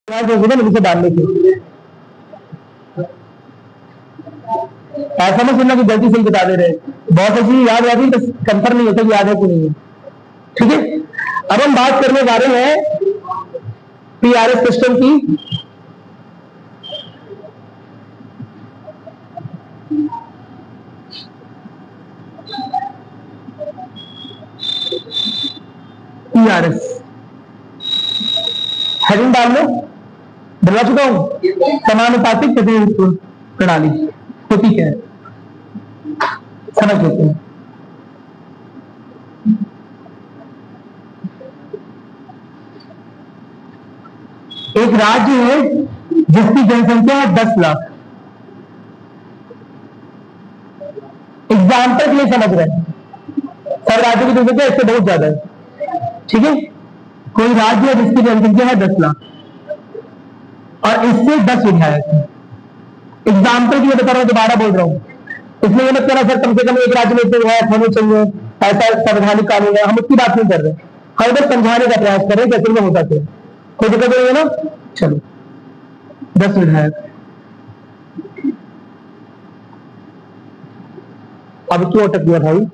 नीचे डालने के ऐसा मत सुनना कि गलती से ही बता दे रहे हैं। बहुत सी चीज याद रहती है, बस कंफर्म नहीं होता कि याद है कि नहीं है। ठीक है, अब हम बात करने जा रहे हैं पीआरएस सिस्टम की। पीआरएस हेडिंग डाल लो, बता चुका हूं। समानुपातिक प्रतिनिधित्व प्रणाली होती क्या है, समझ लेते हैं। एक राज्य है जिसकी जनसंख्या है 10 लाख। एग्जाम्पल के लिए समझ रहे हैं, सब राज्यों की जनसंख्या इससे बहुत ज्यादा है। ठीक है, कोई राज्य है जिसकी जनसंख्या है 10 लाख और इससे 10 विधायक हैं। एग्जाम्पल के लिए बता रहा हूं, दोबारा बोल रहा हूं, इसमें ये मत कहना सर कम से कम एक राज्य में इतने विधायक होने चाहिए, ऐसा संवैधानिक कानून है। हम उसकी बात नहीं कर रहे, हम बस समझाने का प्रयास कर रहे हैं कैसे में होता है। कोई दिक्कत नहीं है ना। चलो 10 विधायक। अब क्यों अटक गया भाई?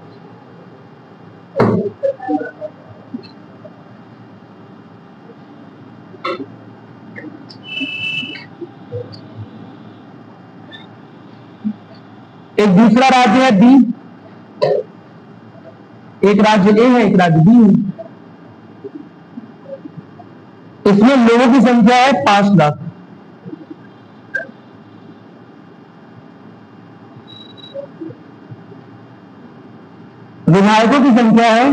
एक दूसरा राज्य है बी, एक राज्य ए है, एक राज्य बी है। इसमें लोगों की संख्या है 5 लाख। विधायकों की संख्या है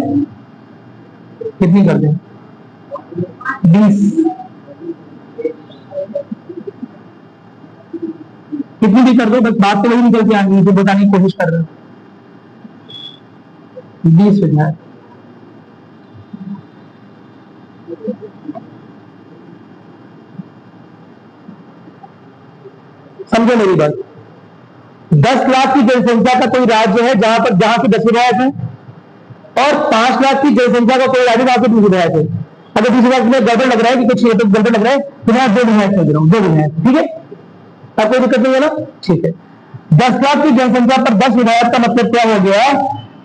कितनी कर दें? 20। कितनी भी कर दो, बस बात तो वही निकल के आ रही है जो बताने की कोशिश कर रहे हैं। 20 विधायक। समझो मेरी बात। 10 लाख की जनसंख्या का कोई राज्य है जहां के 10 विधायक हैं, और 5 लाख की जनसंख्या का कोई राज्य जहां के 20 विधायक है। अगर दूसरी बात में गड़बड़ लग रहा है कि कुछ तो गड़बड़ लग रहा है तो मैं 2 विधायक समझ रहा हूं, 2 विधायक। ठीक है, अब कोई दिक्कत नहीं है ना। ठीक है, 10 लाख की जनसंख्या पर 10 विधायक का मतलब क्या हो गया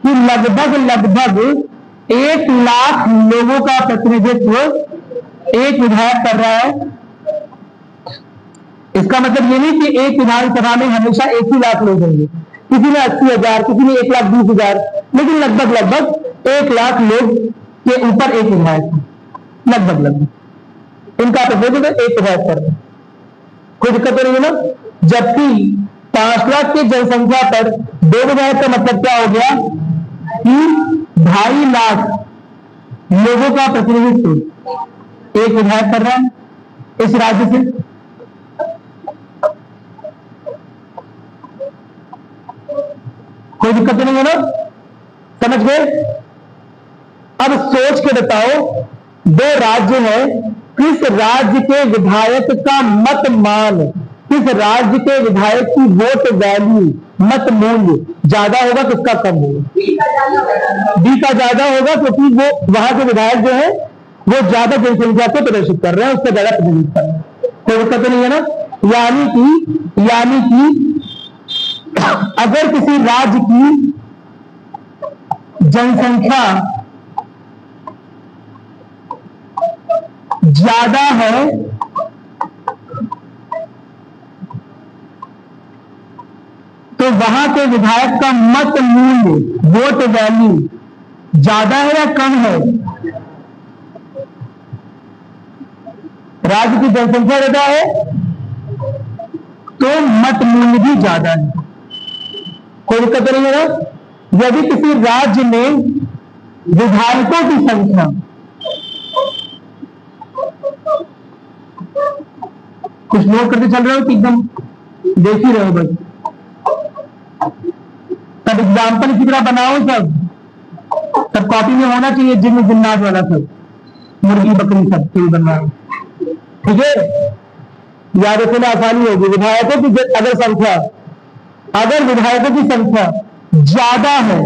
कि लगभग 1 लाख लोगों का प्रतिनिधित्व एक विधायक कर रहा है। इसका मतलब ये नहीं कि एक विधानसभा में हमेशा 1 ही लाख लोग होंगे, किसी में 80,000, किसी में 1,20,000, लेकिन लगभग 1 लाख लोग के ऊपर एक विधायक है। लगभग इनका प्रतिनिधित्व एक विधायक कर रहे हैं। कोई दिक्कत नहीं है ना। जबकि 5 लाख की जनसंख्या पर 2 विधायक का मतलब क्या हो गया कि 2.5 लाख लोगों का प्रतिनिधित्व एक विधायक कर रहा है इस राज्य से। कोई दिक्कत नहीं है ना, समझ गए। अब सोच के बताओ, 2 राज्य है, किस राज्य के विधायक का मत मान, किस राज्य के विधायक की वोट वैल्यू, मत मूल्य ज्यादा होगा, किसका कम होगा? डी का ज्यादा होगा, क्योंकि वो वहां के विधायक जो है वो ज्यादा जनसंख्या को प्रदर्शित कर रहे हैं, उससे ज्यादा प्रतिनिधित्व कर रहे हैं। कोई दिक्कत नहीं है ना। यानी कि अगर किसी राज्य की जनसंख्या ज्यादा है तो वहां के विधायक का मत मूल्य, वोट वैल्यू ज्यादा है या कम है? राज्य की जनसंख्या ज्यादा है तो मत मूल्य भी ज्यादा है। कोई दिक्कत नहीं है ना। यदि किसी राज्य में विधायकों की संख्या कुछ नोट करके चल रहे हो कि एकदम देख ही रहे हो बस? तब एग्जाम्पल इसी तरह बनाओ सब, तब कॉपी में होना चाहिए जिन्न जिन्नात वाला सब, मुर्गी बकरी सब कोई बनना है। ठीक है, याद रखने आसानी होगी। विधायकों की अगर विधायकों की संख्या ज्यादा है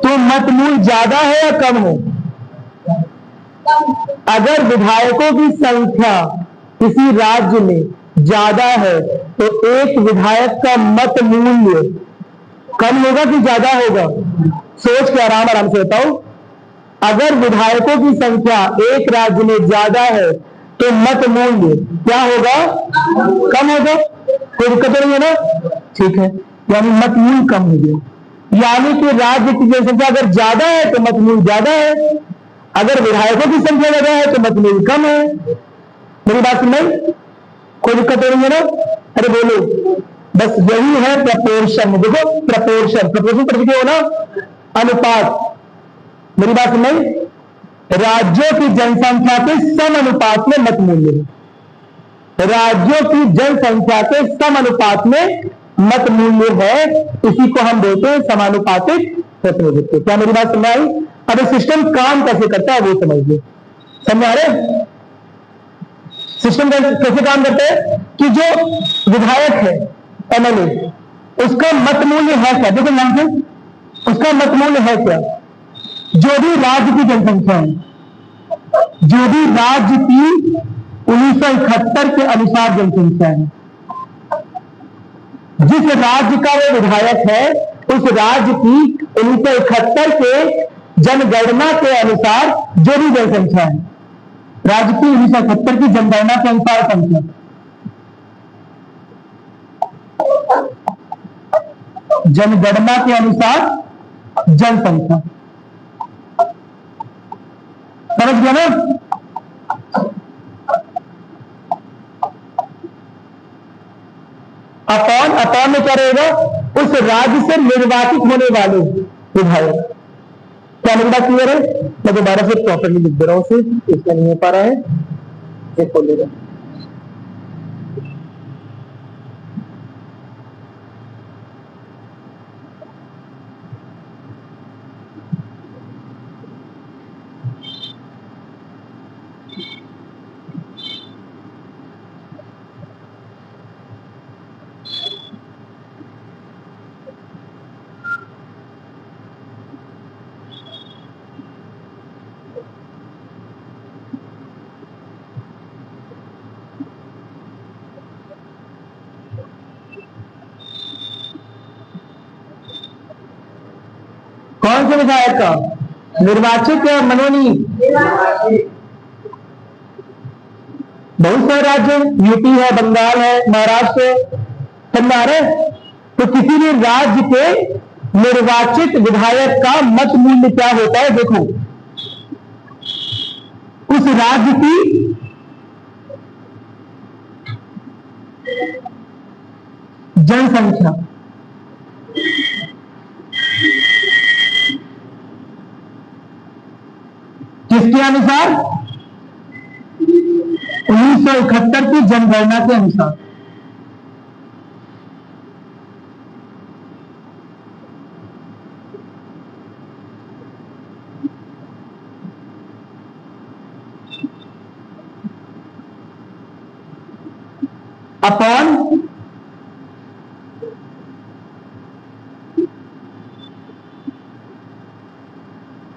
तो मत मूल्य ज्यादा है या कम है? अगर विधायकों की संख्या किसी राज्य में ज्यादा है तो एक विधायक का मत मूल्य कम होगा कि ज्यादा होगा? सोच के आराम आराम से बताओ। अगर विधायकों की संख्या एक राज्य में ज्यादा है तो मत मूल्य क्या होगा? कम होगा। कोई दिक्कत नहीं है ना? ठीक है, यानी मत मूल्य कम हो गया। यानी कि राज्य की जनसंख्या अगर ज्यादा है तो मत मूल्य ज्यादा है, अगर विधायकों की संख्या ज्यादा है तो मत मूल्य कम है। मेरी बात सुन? कोई दिक्कत नहीं है ना? अरे बोलो, बस यही है प्रपोर्शन। देखो प्रपोर्शन, प्रपोर्शन पर हो ना, अनुपात। मेरी बात सुन? राज्यों की जनसंख्या के सम अनुपात में मत मूल्य है। राज्यों की जनसंख्या के सम अनुपात में मत मूल्य है, इसी को हम बोलते हैं समानुपातिक प्रतिनिधित्व। क्या मेरी बात समझ आई? अब ये सिस्टम काम कैसे करता है वो समझिए। समझ आ रहे? सिस्टम कैसे काम करता है कि जो विधायक है एमएलए, उसका मत मूल्य है क्या? देखो ध्यान से, उसका मत मूल्य है क्या? जो भी राज्य की जनसंख्या है, जो भी राज्य की 1971 के अनुसार जनसंख्या है, जिस राज्य का वो विधायक है उस राज्य की 1971 के जनगणना के अनुसार जो भी जनसंख्या है, राज्य की 1971 की जनगणना के अनुसार संख्या, जनगणना के अनुसार जनसंख्या, समझ गया ना? अपॉन में क्या रहेगा? उस राज्य से निर्वाचित होने वाले विधायक। क्या मेरी बात क्लियर है? मैं दोबारा से प्रॉपर्ली लिख दे रहा हूं, सिर्फ इसमें नहीं हो पा रहा है, ये खोलेगा। कौन से विधायक का? निर्वाचित या मनोनीत? बहुत सारे राज्य, यूपी है, बंगाल है, महाराष्ट्र है, समझ आ रहे? तो किसी भी राज्य के निर्वाचित विधायक का मत मूल्य क्या होता है? देखो, उस राज्य की जनसंख्या, किसके अनुसार? 1971 की जनगणना के अनुसार। अपॉन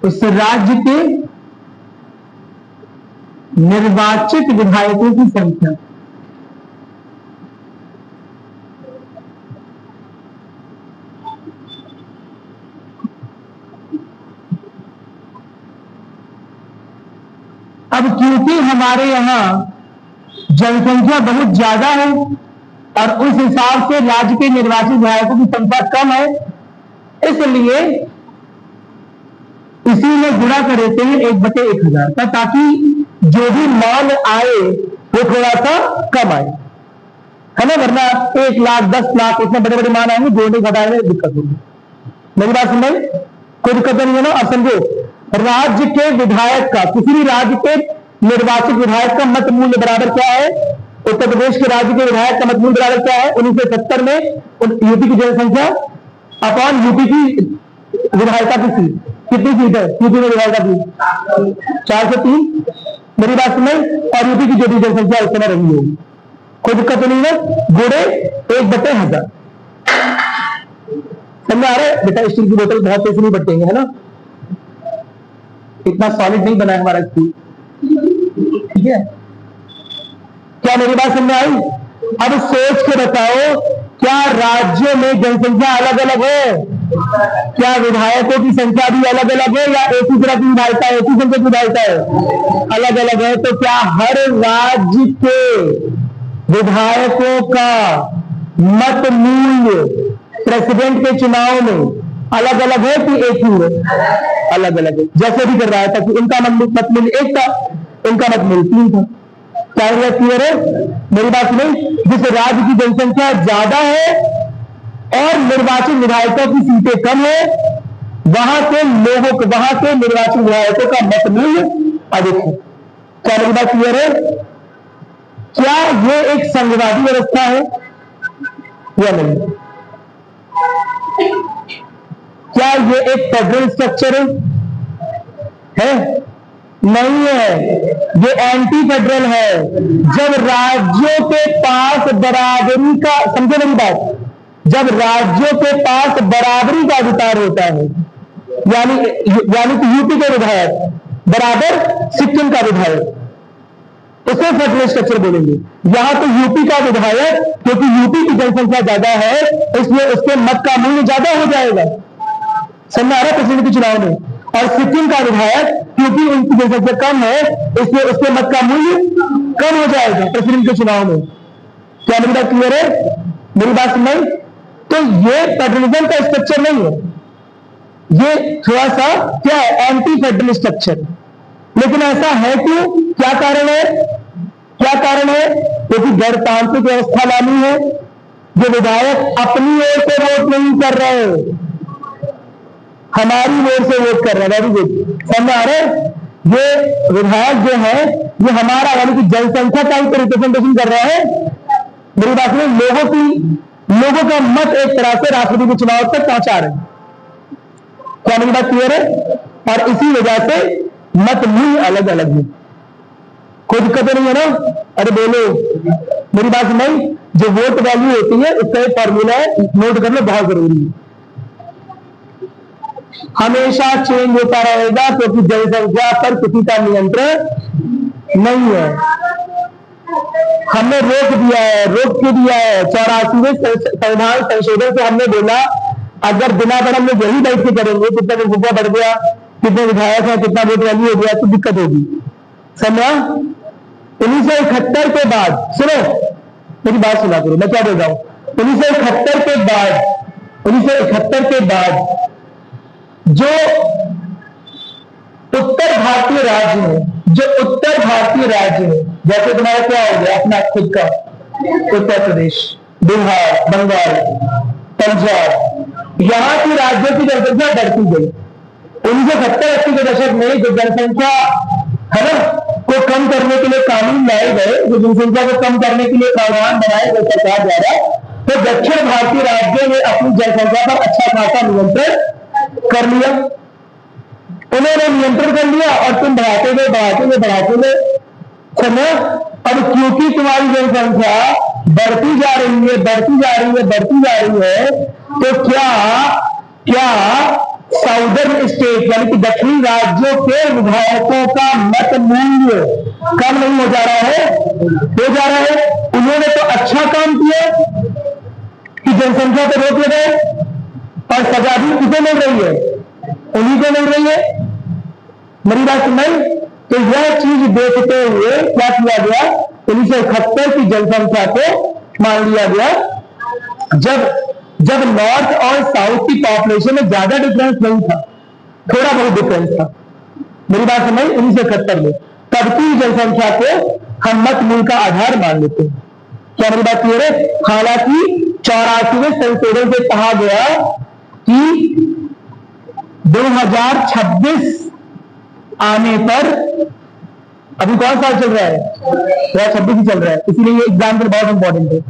उस राज्य के निर्वाचित विधायकों की संख्या। अब क्योंकि हमारे यहां जनसंख्या बहुत ज्यादा है और उस हिसाब से राज्य के निर्वाचित विधायकों की संख्या कम है, इसलिए इसी में गुणा कर देते हैं 1/1000 का, ताकि जो भी मान आए वो थोड़ा सा कम आए, है ना? वरना 1 लाख 10 लाख इतने बड़े बड़े मान आएंगे, जोड़ने घटाने में दिक्कत होगी। मेरी बात सुन रहे? कोई दिक्कत नहीं है ना? अब समझो, राज्य के विधायक का, किसी भी राज्य के निर्वाचित विधायक का मत मूल्य बराबर क्या है? उत्तर प्रदेश के राज्य के विधायक का मत मूल्य बराबर क्या है? 1970 में यूपी की जनसंख्या अपॉन यूपी की विधायिका की सीट। कितनी सीट है यूपी में विधायिका की? 403। मेरी बात सुन? और यूपी की जो भी जनसंख्या उस समय रही होगी, कोई दिक्कत तो नहीं है, गुणे 1/1000। समझ आ रहा है? बेटा स्टील की बोतल बहुत तेज नहीं बटेंगे, है ना? इतना सॉलिड नहीं बना है हमारा स्टील। ठीक है, क्या मेरी बात समझ में आई? अब सोच के बताओ, क्या राज्यों में जनसंख्या अलग अलग है? क्या विधायकों की संख्या भी अलग अलग है या एक ही तरह की विधायिका है, एक ही संख्या की विधायिका है? अलग अलग है। तो क्या हर राज्य के विधायकों का मत मूल्य प्रेसिडेंट के चुनाव में अलग अलग है कि एक ही है? अलग अलग है। जैसे भी कर रहा था कि इनका मत मूल्य 1 था, इनका मत मूल्य 3 था। क्या क्लियर है? मेरी बात नहीं, जिस राज्य की जनसंख्या ज्यादा है और निर्वाचित विधायकों की सीटें कम है, वहां के लोगों को, वहां के निर्वाचित विधायकों का मत मूल्य अधिक है। क्या मेरी बात क्लियर है? क्या ये एक संघवादी व्यवस्था है या नहीं? क्या ये एक फेडरल स्ट्रक्चर है? नहीं है, ये एंटी फेडरल है। जब राज्यों के पास बराबरी का, समझे मेरी बात, जब राज्यों के पास बराबरी का अधिकार होता है, यानी कि यूपी के विधायक बराबर सिक्किम का विधायक, उसे फेडरल स्ट्रक्चर बोलेंगे। यहां तो यूपी का विधायक, क्योंकि यूपी की जनसंख्या ज्यादा है, इसलिए उसके मत का मूल्य ज्यादा हो जाएगा, समझ आ रहा है, प्रेसिडेंट के चुनाव में। और सिक्किम का विधायक, क्योंकि उनकी जनसंख्या कम है, इसलिए उसके मत का मूल्य कम हो जाएगा प्रेसिडेंट के चुनाव में। क्या मेरी बात क्लियर है? मेरी बात सुनाई? तो ये फेडरलिज्म का स्ट्रक्चर नहीं है, ये थोड़ा सा क्या है, एंटी फेडरल स्ट्रक्चर। लेकिन ऐसा है क्यों? क्या कारण है? क्या कारण है? क्योंकि गणतांत्रिक व्यवस्था लानी है। जो विधायक अपनी ओर से वोट नहीं कर रहे, हमारी ओर से वोट कर रहे हैं। वेरी गुड, समझ आ रहा है? ये विधायक जो है, ये हमारा यानी कि जनसंख्या का ही रिप्रेजेंटेशन कर रहे हैं। मेरी बात में लोगों का मत एक तरह से राष्ट्रपति के चुनाव तक पहुंचा रहे हैं। क्या मेरी बात क्लियर है? और इसी वजह से मत मूल्य अलग अलग है। कोई दिक्कत नहीं है ना? अरे बोलो, मेरी बात नहीं। जो वोट वैल्यू होती है उसका एक फॉर्मूला है, नोट करना बहुत जरूरी है। हमेशा चेंज होता रहेगा, क्योंकि जनसंख्या पर किसी का नियंत्रण नहीं है। हमने रोक दिया है, रोक के दिया है 84वें संविधान संशोधन से। हमने बोला अगर बिना बड़ा में यही बैठ के करेंगे, कितना जनसंख्या बढ़ गया, कितने विधायक है, कितना वोट वैल्यू हो गया, तो दिक्कत होगी। समझा? 1971 के बाद, सुनो मेरी बात सुना करो, मैं क्या बोल रहा हूं। 1971 के बाद जो उत्तर भारतीय राज्य है, जैसे तुम्हारा क्या हो गया अपना खुद का उत्तर प्रदेश, बिहार, बंगाल, पंजाब, यहां की राज्यों की जनसंख्या बढ़ती गई। 1970-80 के दशक में जो जनसंख्या है ना को कम करने के लिए कानून लाए गए, जो जनसंख्या को कम करने के लिए प्रावधान बनाए गए सरकार द्वारा, तो दक्षिण भारतीय राज्यों ने अपनी जनसंख्या पर अच्छा खासा नियंत्रण कर लिया। उन्होंने नियंत्रण कर लिया और तुम बढ़ाते गए। समझ? अब क्योंकि तुम्हारी जनसंख्या बढ़ती जा रही है, तो क्या साउदर्न स्टेट यानी कि दक्षिणी राज्यों के विधायकों का मत मूल्य कम नहीं हो जा रहा है? हो जा रहा है। उन्होंने तो अच्छा काम किया कि जनसंख्या को रोक लगाए, और सजा भी किसे मिल रही है? उन्हीं को मिल रही है। मेरी बात सुनाई? तो यह चीज देखते हुए क्या किया गया, 1971 की जनसंख्या को मान लिया गया, जब नॉर्थ और साउथ की पॉपुलेशन में ज्यादा डिफरेंस नहीं था, थोड़ा बहुत डिफरेंस था। मेरी बात समझ? 1971 में तब की जनसंख्या को हम मत मूल्य का आधार मान लेते हैं। क्या मेरी बात क्लियर है? हालांकि 84वें संशोधन से कहा गया कि 2026 आने पर, अभी कौन साल चल रहा है? 2026 ही चल रहा है, इसीलिए ये एग्जाम्पल बहुत इंपॉर्टेंट है।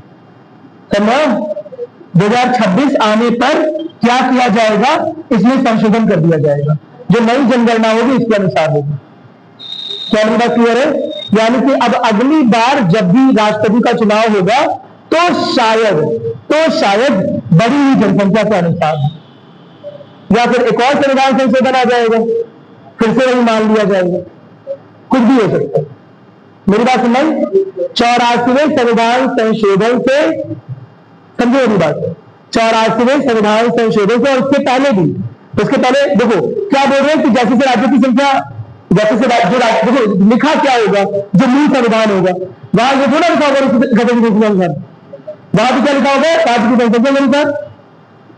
समझो? 2026 आने पर क्या किया जाएगा, इसमें संशोधन कर दिया जाएगा, जो नई जनगणना होगी इसके अनुसार होगी। क्या मेरी बात क्लियर है? यानी कि अब अगली बार जब भी राष्ट्रपति का चुनाव होगा, तो शायद बड़ी हुई जनसंख्या के अनुसार, या फिर एक और संविधान संशोधन आ जाएगा, फिर से वही मान लिया जाएगा, कुछ भी हो सकता है। मेरी बात समझ, 84वें संविधान संशोधन से, समझो मेरी बात, 84वें संविधान संशोधन से और उसके पहले भी, उसके पहले देखो क्या बोल रहे हैं कि जैसे से राज्यों की संख्या, जैसे से राज्य, देखो लिखा क्या होगा, जो मूल संविधान होगा वहां ये थोड़ा लिखा होगा घटक की संख्या, वहां भी क्या लिखा होगा राज्य की जनसंख्या के अनुसार।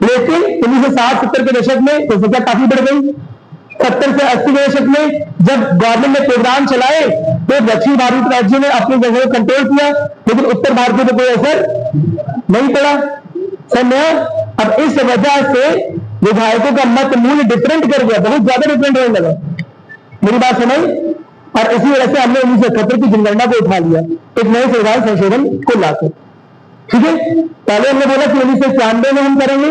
लेकिन 1960-70 के दशक में जनसंख्या काफी बढ़ गई। 70 से 80 के दशक में जब गवर्नमेंट ने प्रोग्राम चलाए तो दक्षिण भारत राज्यों ने अपनी जगह को कंट्रोल किया, लेकिन उत्तर भारत में कोई असर नहीं पड़ा। समझ, अब इस वजह से विधायकों का मत मूल्य डिफरेंट कर गया, बहुत ज्यादा डिफरेंट होने लगा। मेरी बात समझ, और इसी वजह से हमने 1971 की जनगणना को उठा लिया एक नए संविधान संशोधन को लाकर। ठीक है, पहले हमने बोला कि 1991 में हम करेंगे,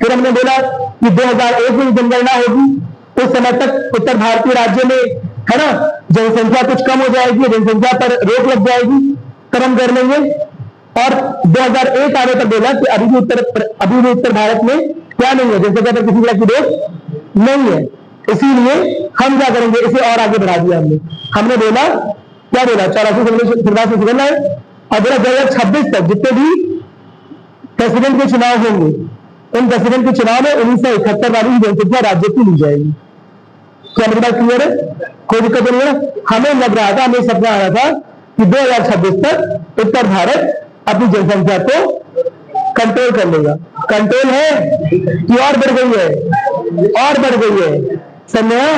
फिर हमने बोला कि 2001 में जनगणना होगी, उस समय तक उत्तर भारतीय राज्यों में, है ना, जनसंख्या कुछ कम हो जाएगी, जनसंख्या पर रोक लग जाएगी, तब हम कर लेंगे। और 2001 आने तक बोला कि अभी भी उत्तर भारत में क्या नहीं है, जनसंख्या पर किसी तरह की रोक नहीं है, इसीलिए हम क्या करेंगे, इसे और आगे बढ़ा दिया हमने बोला, क्या बोला, 84 संविधान से सुधरना है। और 2026 तक जितने भी प्रेसिडेंट के चुनाव होंगे, उन प्रेसिडेंट के चुनाव में 1971 वाली जनसंख्या राज्य की ली जाएगी। क्या मेरी बात क्लियर है? कोई दिक्कत नहीं है। हमें लग रहा था, हमें सपना आ रहा था कि 2026 तक उत्तर भारत अपनी जनसंख्या को कंट्रोल कर लेगा। कंट्रोल है कि और बढ़ गई है, और बढ़ गई है, समझा?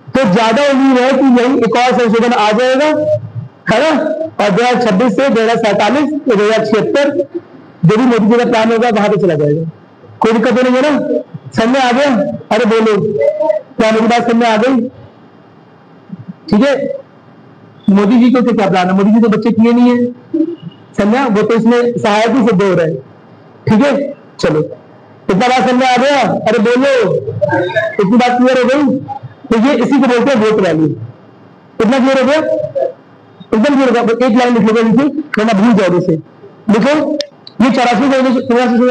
तो ज्यादा उम्मीद है कि यही एक और संशोधन आ जाएगा, है ना, और 2026 से 2047 या 2076 जो भी मोदी जी का प्लान होगा वहां पे चला जाएगा। कोई दिक्कत नहीं है ना? समझ आ गया? अरे बोलो, क्या मेरी बात समझ आ गई? ठीक है, मोदी जी को क्या प्लान है? मोदी जी तो बच्चे किए नहीं है, समझा, वो तो इसमें सहायक ही सिद्ध हो रहे हैं। ठीक है, चलो, इतना बात समझ आ गया? अरे बोलो, इतनी बात क्लियर हो गई? तो ये इसी को बोलते हैं वोट वैल्यू। इतना क्लियर हो गया? एकदम क्लियर हो गया। एक लाइन लिख लो नीचे, वरना भूल जाओ इसे। लिखो, ये 84 की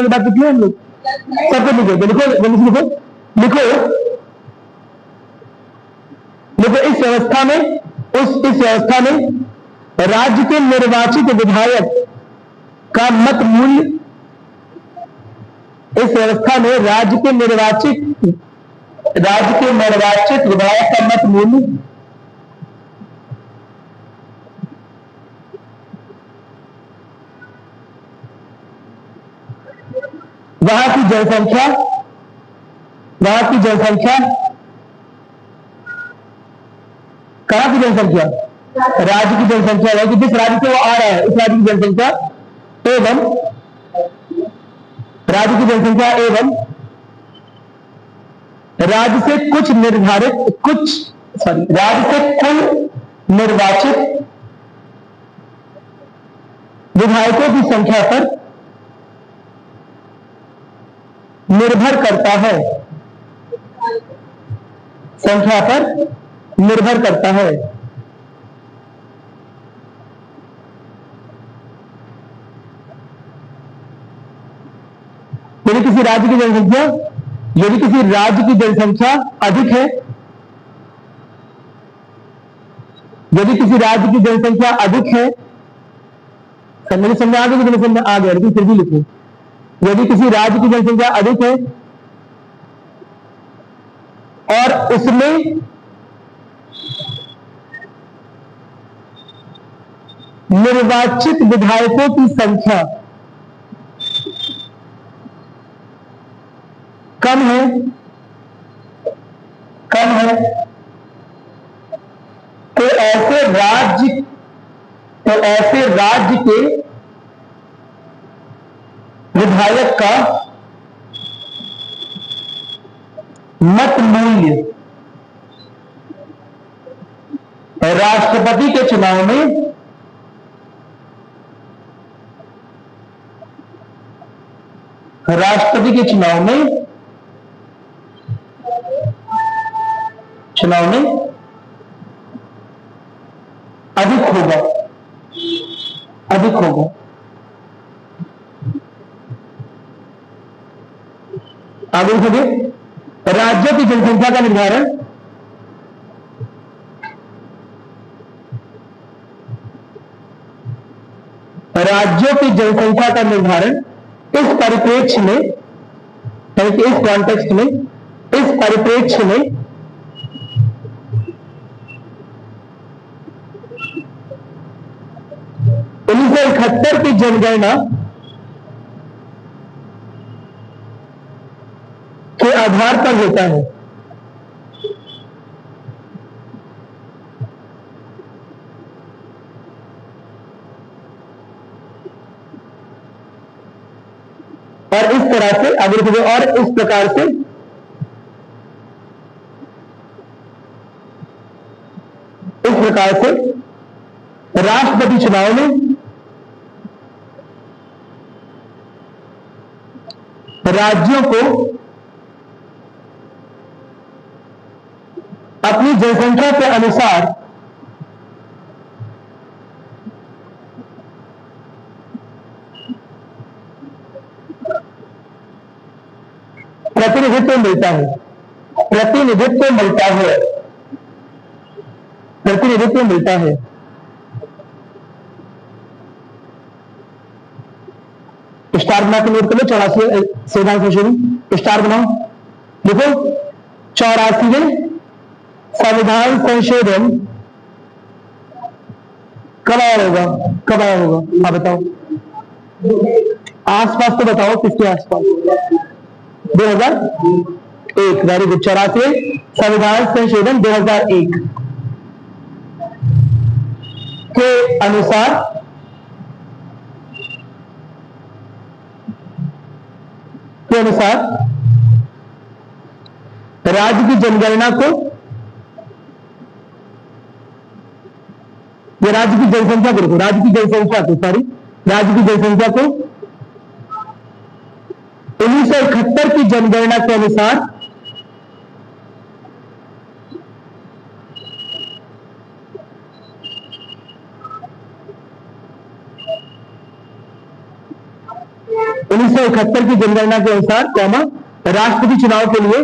बात कितनी है हम लोग सबको लिखो, लिखो लिखो लिखो लिखो। इस व्यवस्था में, इस व्यवस्था में राज्य के निर्वाचित विधायक का मत मूल्य, इस व्यवस्था में राज्य के निर्वाचित विधायक का मत मूल्य वहां की जनसंख्या, कहां की जनसंख्या, राज्य की जनसंख्या है कि जिस राज्य से वो आ रहा है उस राज्य की जनसंख्या एवं राज्य की जनसंख्या एवं राज्य से कुछ कुल निर्वाचित विधायकों की संख्या पर निर्भर करता है, संख्या पर निर्भर करता है। यदि किसी राज्य की जनसंख्या, यदि किसी राज्य की जनसंख्या अधिक है, यदि किसी राज्य की जनसंख्या अधिक है, मेरी समझ आ गई कि समझ आ गया, लेकिन फिर भी लिखो, यदि किसी राज्य की जनसंख्या अधिक है और उसमें निर्वाचित विधायकों की संख्या कम है, तो ऐसे राज्य के विधायक का मत मूल्य राष्ट्रपति के चुनाव में अधिक होगा। आगे देखिए, राज्यों की जनसंख्या का निर्धारण राज्यों की जनसंख्या का निर्धारण इस परिप्रेक्ष्य में, यानी कि इस कॉन्टेक्स्ट में, इस परिप्रेक्ष्य में 1971 की जनगणना के आधार पर होता है। और इस तरह से आगे बढ़े, और इस प्रकार से राष्ट्रपति चुनाव में राज्यों को अपनी जनसंख्या के अनुसार प्रतिनिधित्व मिलता है, प्रतिनिधित्व मिलता है, प्रतिनिधित्व मिलता है। स्टार बना के नोट कर लो, 84 संविधान संशोधन, स्टार बनाओ, देखो 84वें संविधान संशोधन कब आया होगा, कब आया होगा, आप बताओ, आसपास तो बताओ, किसके आसपास? 2001, वेरी गुड। 84वें संविधान संशोधन 2001 के अनुसार राज्य की जनगणना को, या राज्य की जनसंख्या को, देखो राज्य की जनसंख्या को, सॉरी राज्य की जनसंख्या को 1971 की जनगणना के अनुसार की जनगणना के अनुसार कॉमा राष्ट्रपति चुनाव के लिए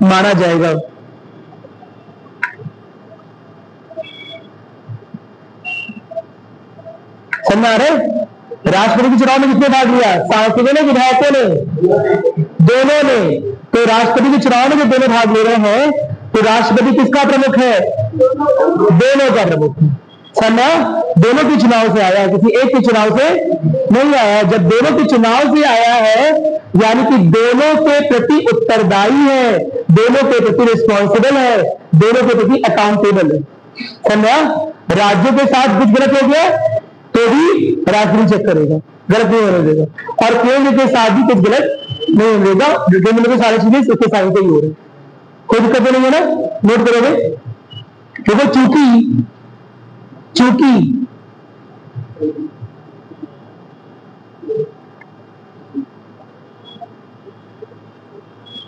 माना जाएगा। समझ आ रहे? राष्ट्रपति के चुनाव में किसने भाग लिया? सांसदों ने, विधायकों ने, दोनों ने। तो राष्ट्रपति के चुनाव में जो दोनों भाग ले रहे हैं, तो राष्ट्रपति किसका प्रमुख है? दोनों का प्रमुख है। समझा? दोनों के चुनाव से आया है, किसी एक के चुनाव से नहीं आया है। जब दोनों के चुनाव से आया है, यानी कि दोनों के प्रति उत्तरदायी है, दोनों के प्रति रिस्पॉन्सिबल है, दोनों के प्रति अकाउंटेबल है। समझा? राज्यों के साथ कुछ गलत हो गया तो भी राष्ट्रपति चेक करेगा, गलत नहीं होने देगा, और केंद्र के साथ भी कुछ गलत नहीं होने देगा। केंद्र में सारी चीजें उसके साथ ही हो रही, कोई दिक्कत नहीं है ना? नोट करोगे? देखो चूंकि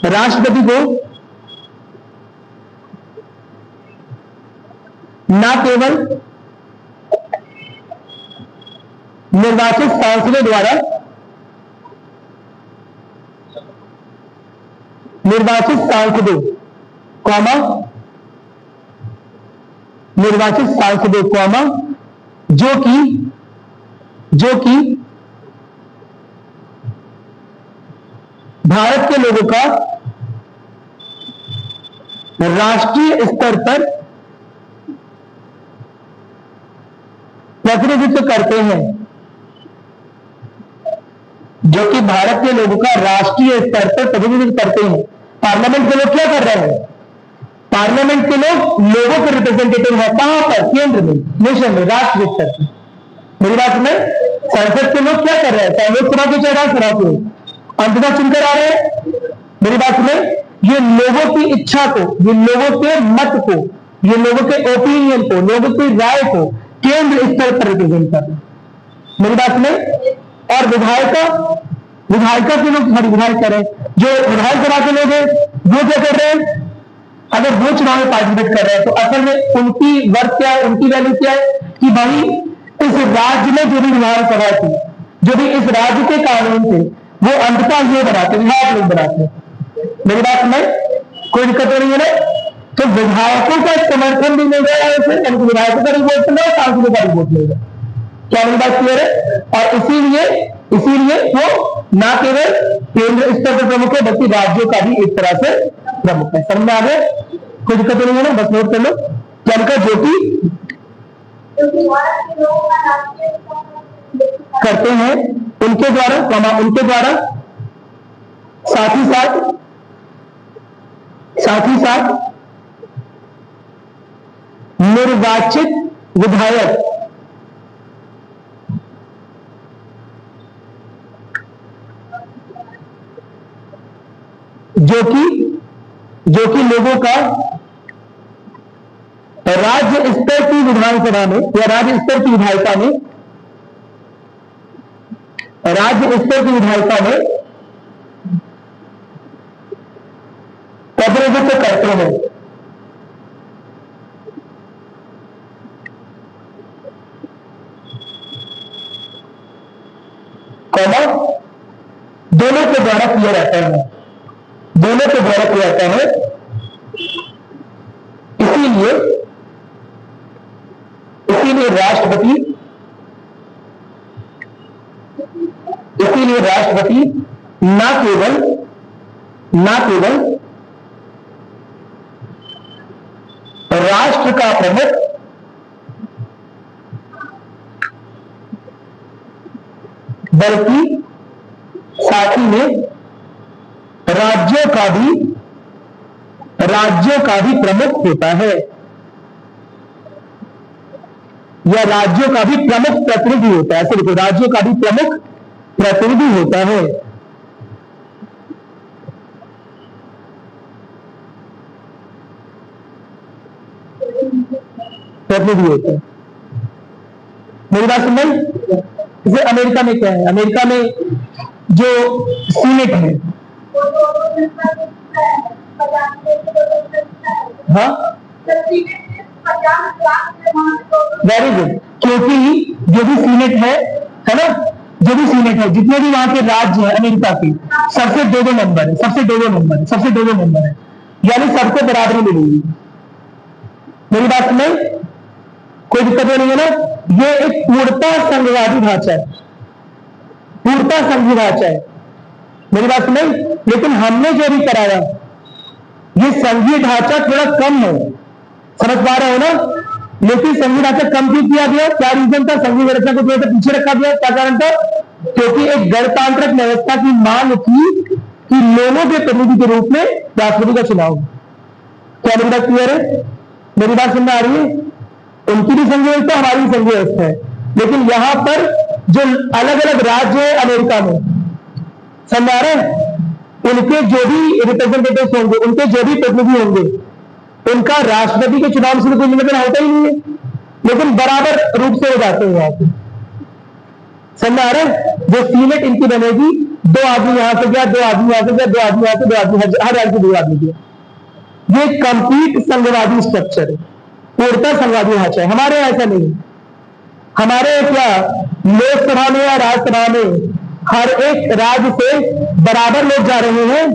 राष्ट्रपति को न केवल निर्वाचित सांसदों द्वारा, निर्वाचित सांसदों कॉमा जो कि भारत के लोगों का राष्ट्रीय स्तर पर प्रतिनिधित्व करते हैं, जो कि भारत के लोगों का राष्ट्रीय स्तर पर प्रतिनिधित्व करते हैं। पार्लियामेंट के लोग क्या कर रहे हैं? पार्लियामेंट के लोग लोगों के रिप्रेजेंटेटिव है। कहां पर? केंद्र में, नेशन में, राष्ट्रीय स्तर पर। मेरी बात में, संसद के लोग क्या कर रहे हैं? चाहे लोकसभा के, चाहे राज्यसभा के, अंततः चुनकर आ रहे हैं। मेरी बात में, ये लोगों की इच्छा को, ये लोगों के मत को, ये लोगों के ओपिनियन को, लोगों की राय को केंद्र स्तर पर रिप्रेजेंट कर रहे हैं। मेरी बात में, और विधायिका के लोग, हमारी विधायक कर रहे हैं, जो विधानसभा के लोग हैं, वो क्या कर रहे हैं? अगर वो चुनाव में पार्टिसिपेट कर रहे हैं, तो असल में उनकी वर्क क्या है, उनकी वैल्यू क्या है कि भाई इस राज्य में जो भी विधानसभा थी, जो भी इस राज्य के कानून थे, वो अंततः ये बनाते, विधायक लोग बनाते हैं। मेरी बात में कोई दिक्कत नहीं है ना? तो विधायकों का समर्थन भी मिल गया है, विधायकों का रिपोर्ट मिल रहा है, सांसदों का रिपोर्ट मिल रहा है। क्या मेरी बात क्लियर है? और इसीलिए वो ना केवल केंद्र स्तर पर प्रमुख है बल्कि राज्यों का भी एक तरह से प्रमुख है। समझ में आ गया? कोई दिक्कत नहीं है ना? बस नोट कर लो। क्या लिखा? जो कि करते हैं उनके द्वारा साथ ही साथ निर्वाचित विधायक जो कि लोगों का राज्य स्तर की विधानसभा में या राज्य स्तर की विधायिका में प्रतिनिधित्व करते हैं। दोनों के द्वारा किया जाता है, इसीलिए राष्ट्रपति ना केवल राष्ट्र का प्रमुख बल्कि साथ ही में राज्यों का भी प्रमुख होता है या राज्यों का भी प्रमुख प्रतिनिधि होता है। ऐसे देखो, राज्यों का भी प्रमुख प्रतिनिधि होता है। मेरी बात सुन रही? जैसे अमेरिका में क्या है? अमेरिका में जो सीनेट है, हाँ, वेरी गुड। क्योंकि जो भी सीनेट है ना, जितने भी वहां के राज्य है अमेरिका के, सबसे दो नंबर है, यानी सबको बराबरी मिलेगी। मेरी बात सुन, कोई दिक्कत नहीं है ना? ये एक पूर्णता संघवादी ढांचा है, मेरी बात सुन। लेकिन हमने जो भी कराया, ये संघीय ढांचा थोड़ा कम है, समझ पा रहे हो ना? लेकिन संघीय ढांचा कम क्यों किया गया? क्या रीजन था? संघीय व्यवस्था को थोड़ा सा पीछे रखा गया, क्या कारण था? क्योंकि एक गणतांत्रिक व्यवस्था की मांग थी कि लोगों के प्रतिनिधि के रूप में राष्ट्रपति का चुनाव। क्या मेरी बात क्लियर है? मेरी बात सुनने आ रही है? उनकी भी संघीय व्यवस्था, हमारी भी संघीय व्यवस्था है, लेकिन यहां पर जो अलग अलग राज्य है अमेरिका में, समझ आ रहे हैं, उनके जो भी रिप्रेजेंटेटिव होंगे, उनके जो भी प्रतिनिधि होंगे, उनका राष्ट्रपति के चुनाव से कोई लेना होता ही नहीं है, लेकिन बराबर रूप से हो जाते हैं यहाँ पे। समझ आ रहे हैं? जो सीनेट इनकी बनेगी, 2 आदमी यहां से गया, 2 आदमी यहां से गया, 2 आदमी यहां से, 2 आदमी हर राज्य से 2 आदमी गया। ये कंप्लीट संघवादी स्ट्रक्चर है, पूर्णतः संघवादी ढांचा है। हमारे ऐसा नहीं। हमारे क्या लोकसभा में या राज्यसभा में हर एक राज्य से बराबर लोग जा रहे हैं?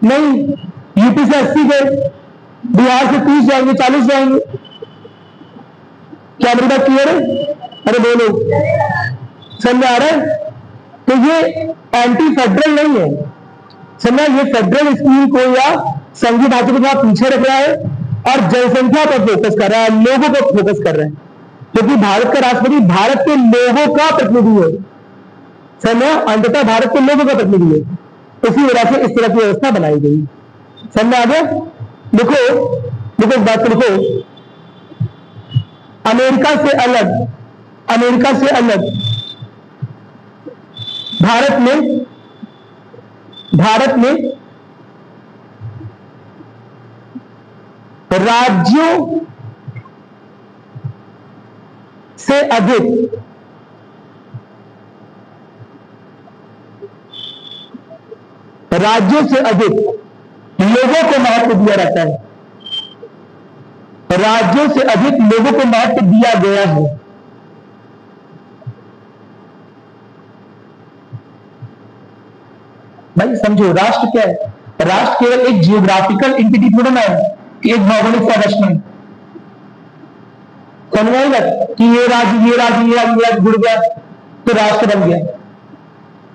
नहीं। यूपी से 80 गए, बिहार से 30 जाएंगे, 40 जाएंगे। क्या मेरी बात क्लियर है? अरे बोलो, समझ आ रहा है? तो ये एंटी फेडरल नहीं है, समझा? ये फेडरल स्कीम को या संघीय ढांचे को थोड़ा पीछे रख रहा है और जनसंख्या पर फोकस कर रहा है, लोगों पर फोकस कर रहे हैं, क्योंकि भारत का राष्ट्रपति भारत के लोगों का प्रतिनिधि है, समझा? अंततः भारत के लोगों का प्रतिनिधि है। इसी वजह से इस तरह की व्यवस्था बनाई गई। समझ आ गया? लिखो इस बात को लिखो। अमेरिका से अलग भारत में राज्यों से अधिक लोगों को महत्व दिया जाता है, राज्यों से अधिक लोगों को महत्व दिया गया है। भाई समझो, राष्ट्र क्या है? राष्ट्र केवल एक जियोग्राफिकल एंटिटी थोड़ा ना है, एक भौगोलिक संरचना समझ आएगा कि ये राज्य ये राज्य ये राज्य ये राज्य जुड़ गया तो राष्ट्र बन गया।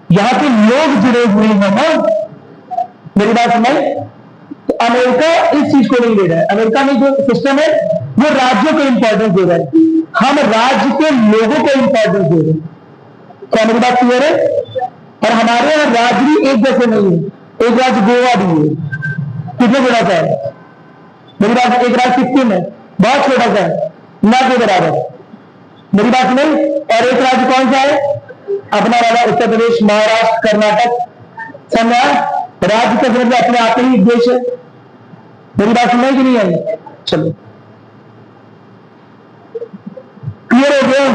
यहां पे लोग जुड़े हुए हैं ना, मेरी बात समझ। तो अमेरिका इस चीज को नहीं ले रहा है। अमेरिका में जो सिस्टम है वो राज्यों को इंपॉर्टेंस दे रहा है, हम राज्य के लोगों को इंपॉर्टेंस दे रहे हैं। क्या मेरी बात क्लियर है? और हमारे यहाँ राज्य भी एक जैसे नहीं है, एक राज्य गोवा भी है, कितने बड़ा सा है मेरी बात, एक राज्य सिक्किम है बहुत छोटा सा है, ना के बराबर, मेरी बात नहीं। और एक राज्य कौन सा है अपना वाला, उत्तर प्रदेश, महाराष्ट्र, कर्नाटक, समझा? राज्य का मतलब अपने आप ही देश है। मेरी बात सुनाई कि नहीं आई? चलो क्लियर हो गया?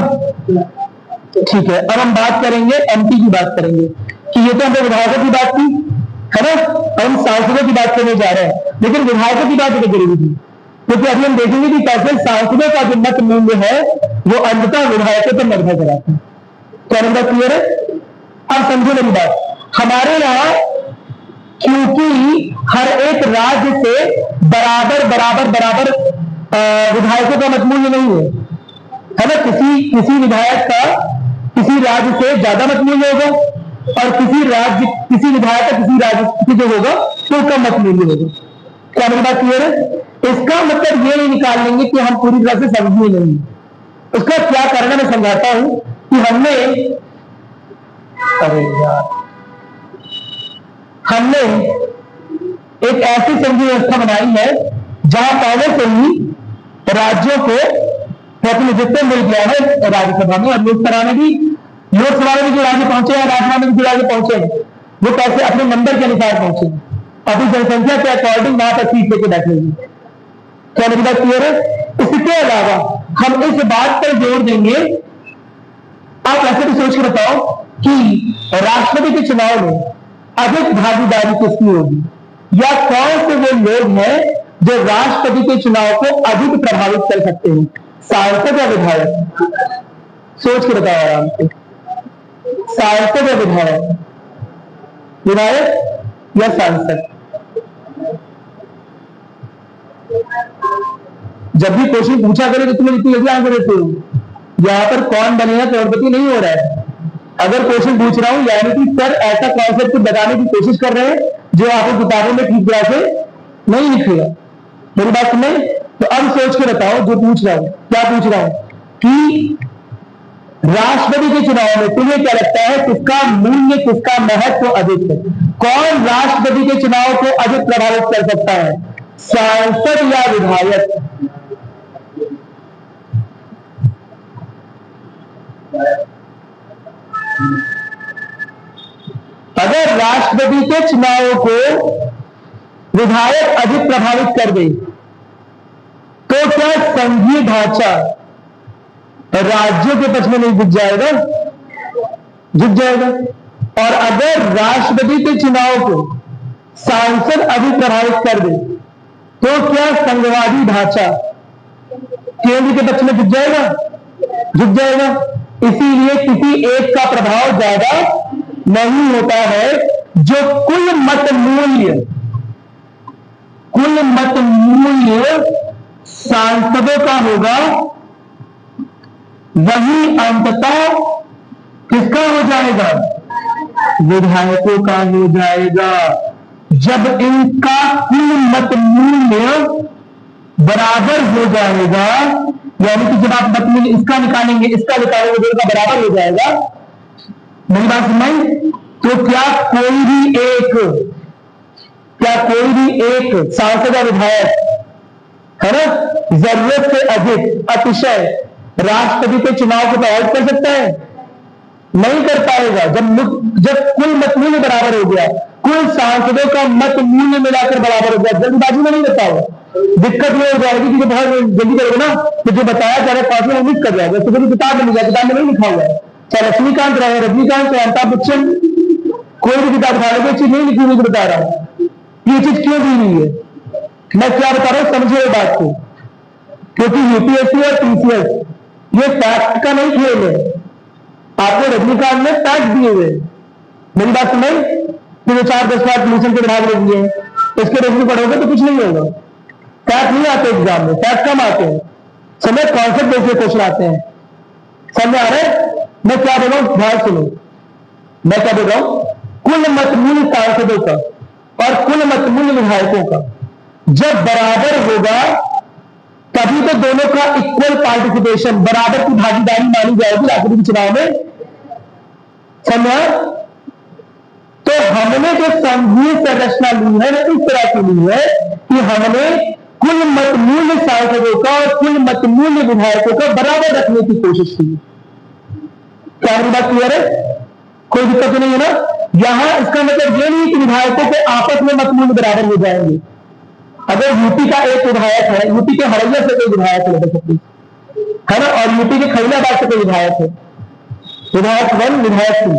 ठीक है, अब हम बात करेंगे एमपी की बात करेंगे कि ये तो हमने विधायकों की बात की है ना, अब हम सांसदों की बात करने जा रहे हैं, लेकिन विधायकों की बात तो जरूरी थी क्योंकि अभी हम देखेंगे कि कैसे सांसदों का जो मत मूल्य है वो अंततः विधायकों पर निर्भर कराता है। क्या नंबर क्लियर है? अब समझो मेरी बात, हमारे यहाँ क्योंकि हर एक राज्य से बराबर बराबर बराबर विधायकों का मत मूल्य नहीं है ना, किसी विधायक का किसी राज्य से ज्यादा मत मूल्य होगा और किसी विधायक का किसी राज्य से जो होगा तो कम मत मूल्य होगा। क्या मेरी बात क्लियर है? इसका मतलब ये नहीं निकाल लेंगे कि हम पूरी तरह से समझे नहीं। उसका क्या कारण है मैं समझाता हूं कि हमने एक ऐसी संघीय व्यवस्था बनाई है जहां पहले से ही राज्यों को प्रतिनिधित्व मिल गया है राज्यसभा में और लोकसभा में भी जो राज्य पहुंचे हैं, राज्यसभा में जो राज्य पहुंचे हैं वो कैसे अपने नंबर के अनुसार पहुंचे, अपनी जनसंख्या के अकॉर्डिंग वहां पर सीट लेके बैठेंगे। क्या मेरी बात क्लियर है? इसके अलावा हम इस बात पर जोर देंगे, आप ऐसे भी सोच के बताओ कि राष्ट्रपति के चुनाव में अधिक भागीदारी किसकी होगी, या कौन से वो लोग हैं जो राष्ट्रपति के चुनाव को अधिक प्रभावित कर सकते हैं, सांसद या विधायक? सोच के बताओ आराम से, सांसद या विधायक, विधायक या सांसद? जब भी क्वेश्चन पूछा करे तो तुम्हें इतनी जल्दी आंसर देते हो, यहां पर कौन बनेगा करोड़पति नहीं हो रहा है। अगर क्वेश्चन पूछ रहा हूं यानी कि सर ऐसा कॉन्सेप्ट बताने की कोशिश कर रहे हैं जो आपको किताबों में ठीक तरह से नहीं लिखेगा। मेरी बात सुने? तो अब सोच के बताओ जो पूछ रहा हूं, क्या पूछ रहा हूं कि राष्ट्रपति के चुनाव में तुम्हें क्या लगता है किसका मूल्य, किसका महत्व अधिक है? कौन राष्ट्रपति के चुनाव को अधिक प्रभावित कर सकता है, सांसद या विधायक? अगर राष्ट्रपति के चुनाव को विधायक अधिक प्रभावित कर दे तो क्या संघीय ढांचा राज्यों के पक्ष में नहीं झुक जाएगा? झुक जाएगा। और अगर राष्ट्रपति के चुनाव को सांसद अधिक प्रभावित कर दे तो क्या संघवादी ढांचा केंद्र के पक्ष में झुक जाएगा? झुक जाएगा। इसीलिए किसी एक का प्रभाव ज्यादा नहीं होता है, जो कुल मत मूल्य सांसदों का होगा वही अंततः किसका हो जाएगा? विधायकों का हो जाएगा। जब इनका कुल मत मूल्य बराबर हो जाएगा, यानी कि जब आप मत मूल्य इसका निकालेंगे इसका निकालेंगे तो इनका बराबर हो जाएगा, मेरी बात सुनाई? तो क्या कोई भी एक सांसद या विधायक है ना जरूरत से अधिक अतिशय राष्ट्रपति के चुनाव को प्रभावित कर सकता है? नहीं कर पाएगा। जब कुल मत मूल्य बराबर हो गया, कुल सांसदों का मत मूल्य मिलाकर बराबर हो गया, जल्दबाजी में नहीं बताओ, दिक्कत ये हो जाएगी कि बहुत जल्दी करोगे ना तो जो बताया जा रहा है 5 मिनट मिस कर जाएगा। तो किताब में किताब में नहीं लिखा हुआ है, चाहे लक्ष्मीकांत रहे, रजनीकांत रहे, अमिताभ बच्चन, कोई भी किताब उठा लो, चीज नहीं लिखी हुई बता रहा हूं ये चीज क्यों दी हुई है, मैं क्या बता रहा हूं समझे बात को। क्योंकि यूपीएससी और टीसीएस ये फैक्ट का नहीं खेल है, आपको रजनीकांत ने फैक्ट दिए हुए। मेरी बात समझ? 4-10 बार पोल्यूशन के भाग ले दिए, इसके रेस में पढ़ोगे तो कुछ नहीं होगा। फैक्ट नहीं आते एग्जाम में, फैक्ट कम आते हैं, समय कॉन्सेप्ट बेस्ड क्वेश्चन आते हैं। समझ आ रहा है मैं क्या बोल रहा हूं? ध्यान सुनो, मैं क्या बोल रहा हूं? कुल मत मूल्य सांसदों का और कुल मत मूल्य विधायकों का जब बराबर होगा तभी तो दोनों का इक्वल पार्टिसिपेशन, बराबर की भागीदारी मानी जाएगी राष्ट्रपति चुनाव में। समझा? तो हमने जो संघीय संरचना ली है ना इस तरह की ली है कि हमने कुल मत मूल्य सांसदों का और कुल मत मूल्य विधायकों का बराबर रखने की कोशिश की। क्या मेरी बात क्लियर है? कोई दिक्कत तो नहीं है ना? यहां इसका मतलब ये नहीं कि विधायकों के आपस में मत मूल्य बराबर हो जाएंगे। अगर यूपी का एक विधायक है, यूपी के हरैया से कोई विधायक है ना, और यूपी के खैराबाद से कोई विधायक है, विधायक 1 विधायक 2,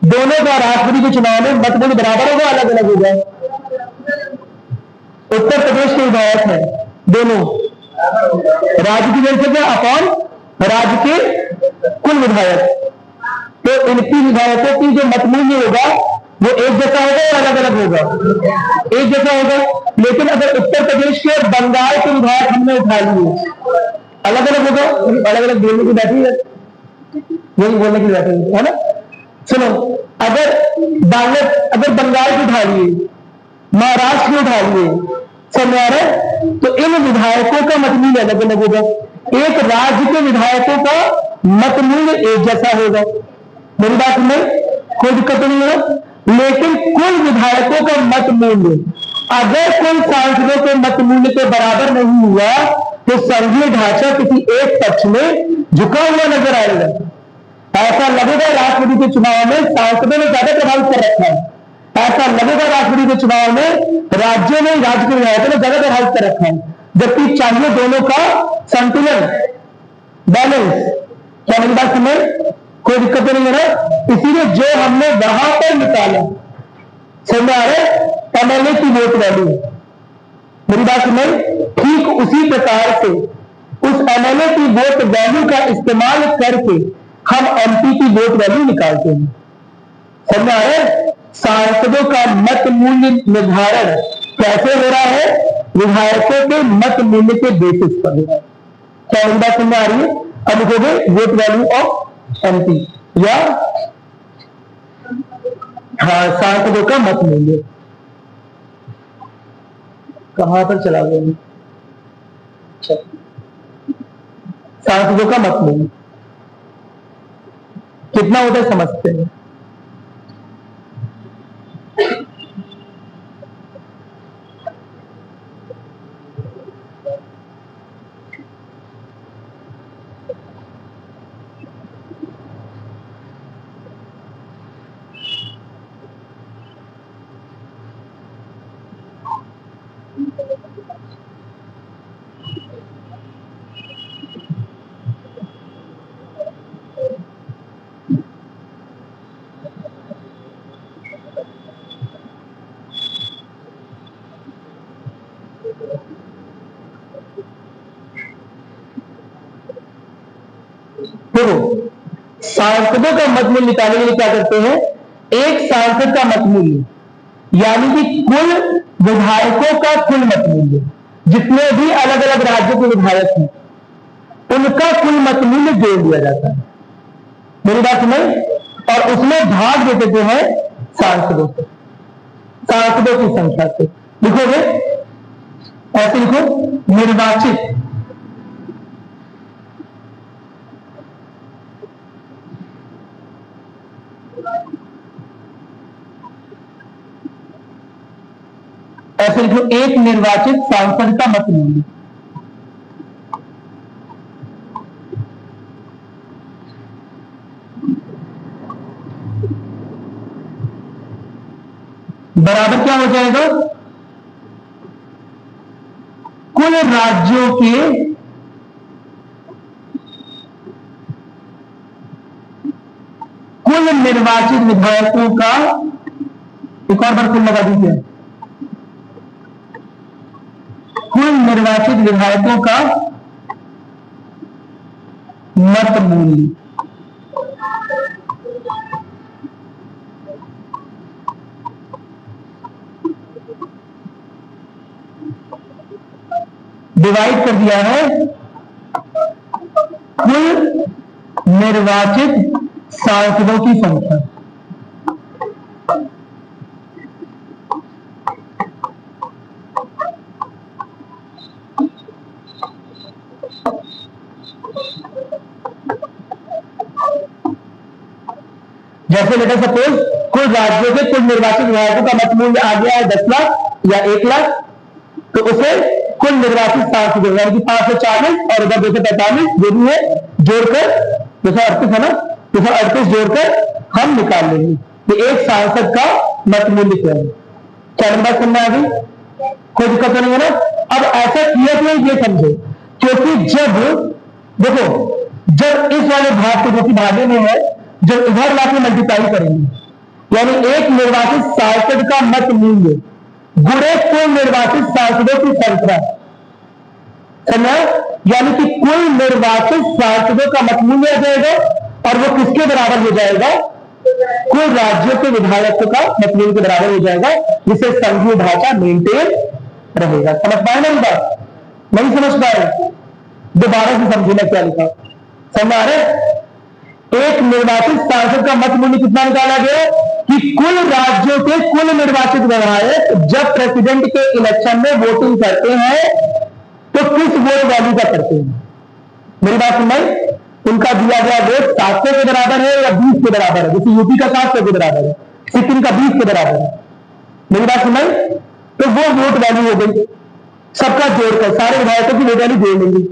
दोनों का राष्ट्रपति के चुनाव में मत मूल्य बराबर होगा, अलग अलग हो जाए। उत्तर प्रदेश के विधायक है दोनों, राज्य की जनसंख्या अपॉन राज्य के कुल विधायक, तो इनकी विधायकों की जो मत मूल्य होगा वो एक जैसा होगा या अलग अलग होगा? एक जैसा होगा। लेकिन अगर उत्तर प्रदेश के और बंगाल के विधायक हमने उठा लिए, अलग अलग होगा। अलग अलग बोलने की बैठी है, यही बोलने की बैठी है ना। सुनो, अगर बंगाल की उठा लिए, महाराष्ट्र की उठा लिए, समझ आ रहा है? तो इन विधायकों का मत मूल्य अलग अलग होगा। एक राज्य के विधायकों का मत मूल्य एक जैसा होगा। मेरी बात में कोई दिक्कत नहीं है। लेकिन कुल विधायकों का मत मूल्य अगर कुल सांसदों के मत मूल्य के बराबर नहीं हुआ तो संघीय ढांचा किसी एक पक्ष में झुका हुआ नजर आएगा। ऐसा लगेगा राष्ट्रपति के चुनाव में सांसदों ने ज्यादा प्रभावित कर रखा है, ऐसा लगेगा राष्ट्रपति के चुनाव में राज्यों में राज्य के विधायकों ने ज्यादा प्रभावित कर रखा है, जबकि चाहिए दोनों का संतुलन, बैलेंस। क्या मेरी बात समझ? कोई दिक्कत नहीं है ना? इसीलिए जो हमने वहां पर निकाला, समझ आ रहा है, एमएलए की वोट वैल्यू, मेरी बात समझ, ठीक उसी प्रकार से उस एमएलए की वोट वैल्यू का इस्तेमाल करके हम एमपी की वोट वैल्यू निकालते हैं। समझ आ रहा है? सांसदों का मत मूल्य निर्धारण कैसे हो रहा है? विधायकों के मत मूल्य के बेसिस पर हो रहा है। क्या मेरी बात समझ आ रही है? अब लिखोगे वोट वैल्यू ऑफ एमपी या सांसदों का मत मूल्य। कहां पर चला गया? सांसदों का मत मूल्य कितना होता है समझते हैं। देखो, सांसदों का मत मूल्य निकालने के लिए क्या करते हैं? एक सांसद का मत मूल्य यानी कि कुल विधायकों का कुल मत मूल्य, जितने भी अलग अलग राज्यों के विधायक हैं उनका कुल मत मूल्य जोड़ दिया जाता है। मेरी बात समझ? और उसमें भाग दे देते हैं सांसदों से, सांसदों की संख्या से। लिखोगे ऐसे, लिखो निर्वाचित ऐसे लिखो एक निर्वाचित सांसद का मत मूल्य बराबर क्या हो जाएगा? कुल राज्यों के कुल निर्वाचित विधायकों का, एक और बार कुल लगा दीजिए, कुल निर्वाचित विधायकों का मत मूल्य। डिवाइड कर दिया है कुल निर्वाचित सांसदों की संख्या। जैसे लेटर सपोज कुल राज्यों के कुल निर्वाचित विधायकों का मत मूल्य आ गया है 10 लाख या 1 लाख, तो उसे कुल निर्वाचित सांसदों यानी कि 540 और इधर 245 जो भी है जोड़कर 238 है ना, 238 जोड़कर हम निकाल लेंगे कि एक सांसद का मत मूल्य क्या है। क्या बात समझ आ गई? कोई दिक्कत तो नहीं है ना। अब ऐसा किया कि ये समझो, क्योंकि जब देखो जब इस वाले भाग को जो कि भागे में है, जब इधर लाके मल्टीप्लाई करेंगे यानी एक निर्वाचित सांसद का मत मूल्य गुणे कुल निर्वाचित सांसदों की संख्या, समझा? यानी कि कुल निर्वाचित सांसदों का मत मूल्य आ जाएगा और वो किसके बराबर हो जाएगा? कुल राज्यों के विधायकों का मत मूल्य के बराबर हो जाएगा, जिससे संघीय ढांचा मेंटेन रहेगा। समझ पाए ना बात? नहीं समझ पाए? दोबारा से समझना क्या लिखा, समझ आ रहे? एक निर्वाचित सांसद का मत मूल्य कितना निकाला गया कि कुल राज्यों के कुल निर्वाचित विधायक जब प्रेसिडेंट के इलेक्शन में वोटिंग करते हैं तो किस वोट वैल्यू का करते हैं। मेरी बात सुनाई? उनका दिया गया वोट 700 के बराबर है या 20 के बराबर है, जैसे यूपी का 700 के बराबर है, सिक्किम का 20 के बराबर है। मेरी बात सुनाई? तो वो वोट वैल्यू हो गई, सबका जोड़कर सारे विधायकों की वोट वैल्यू जोड़ लेंगे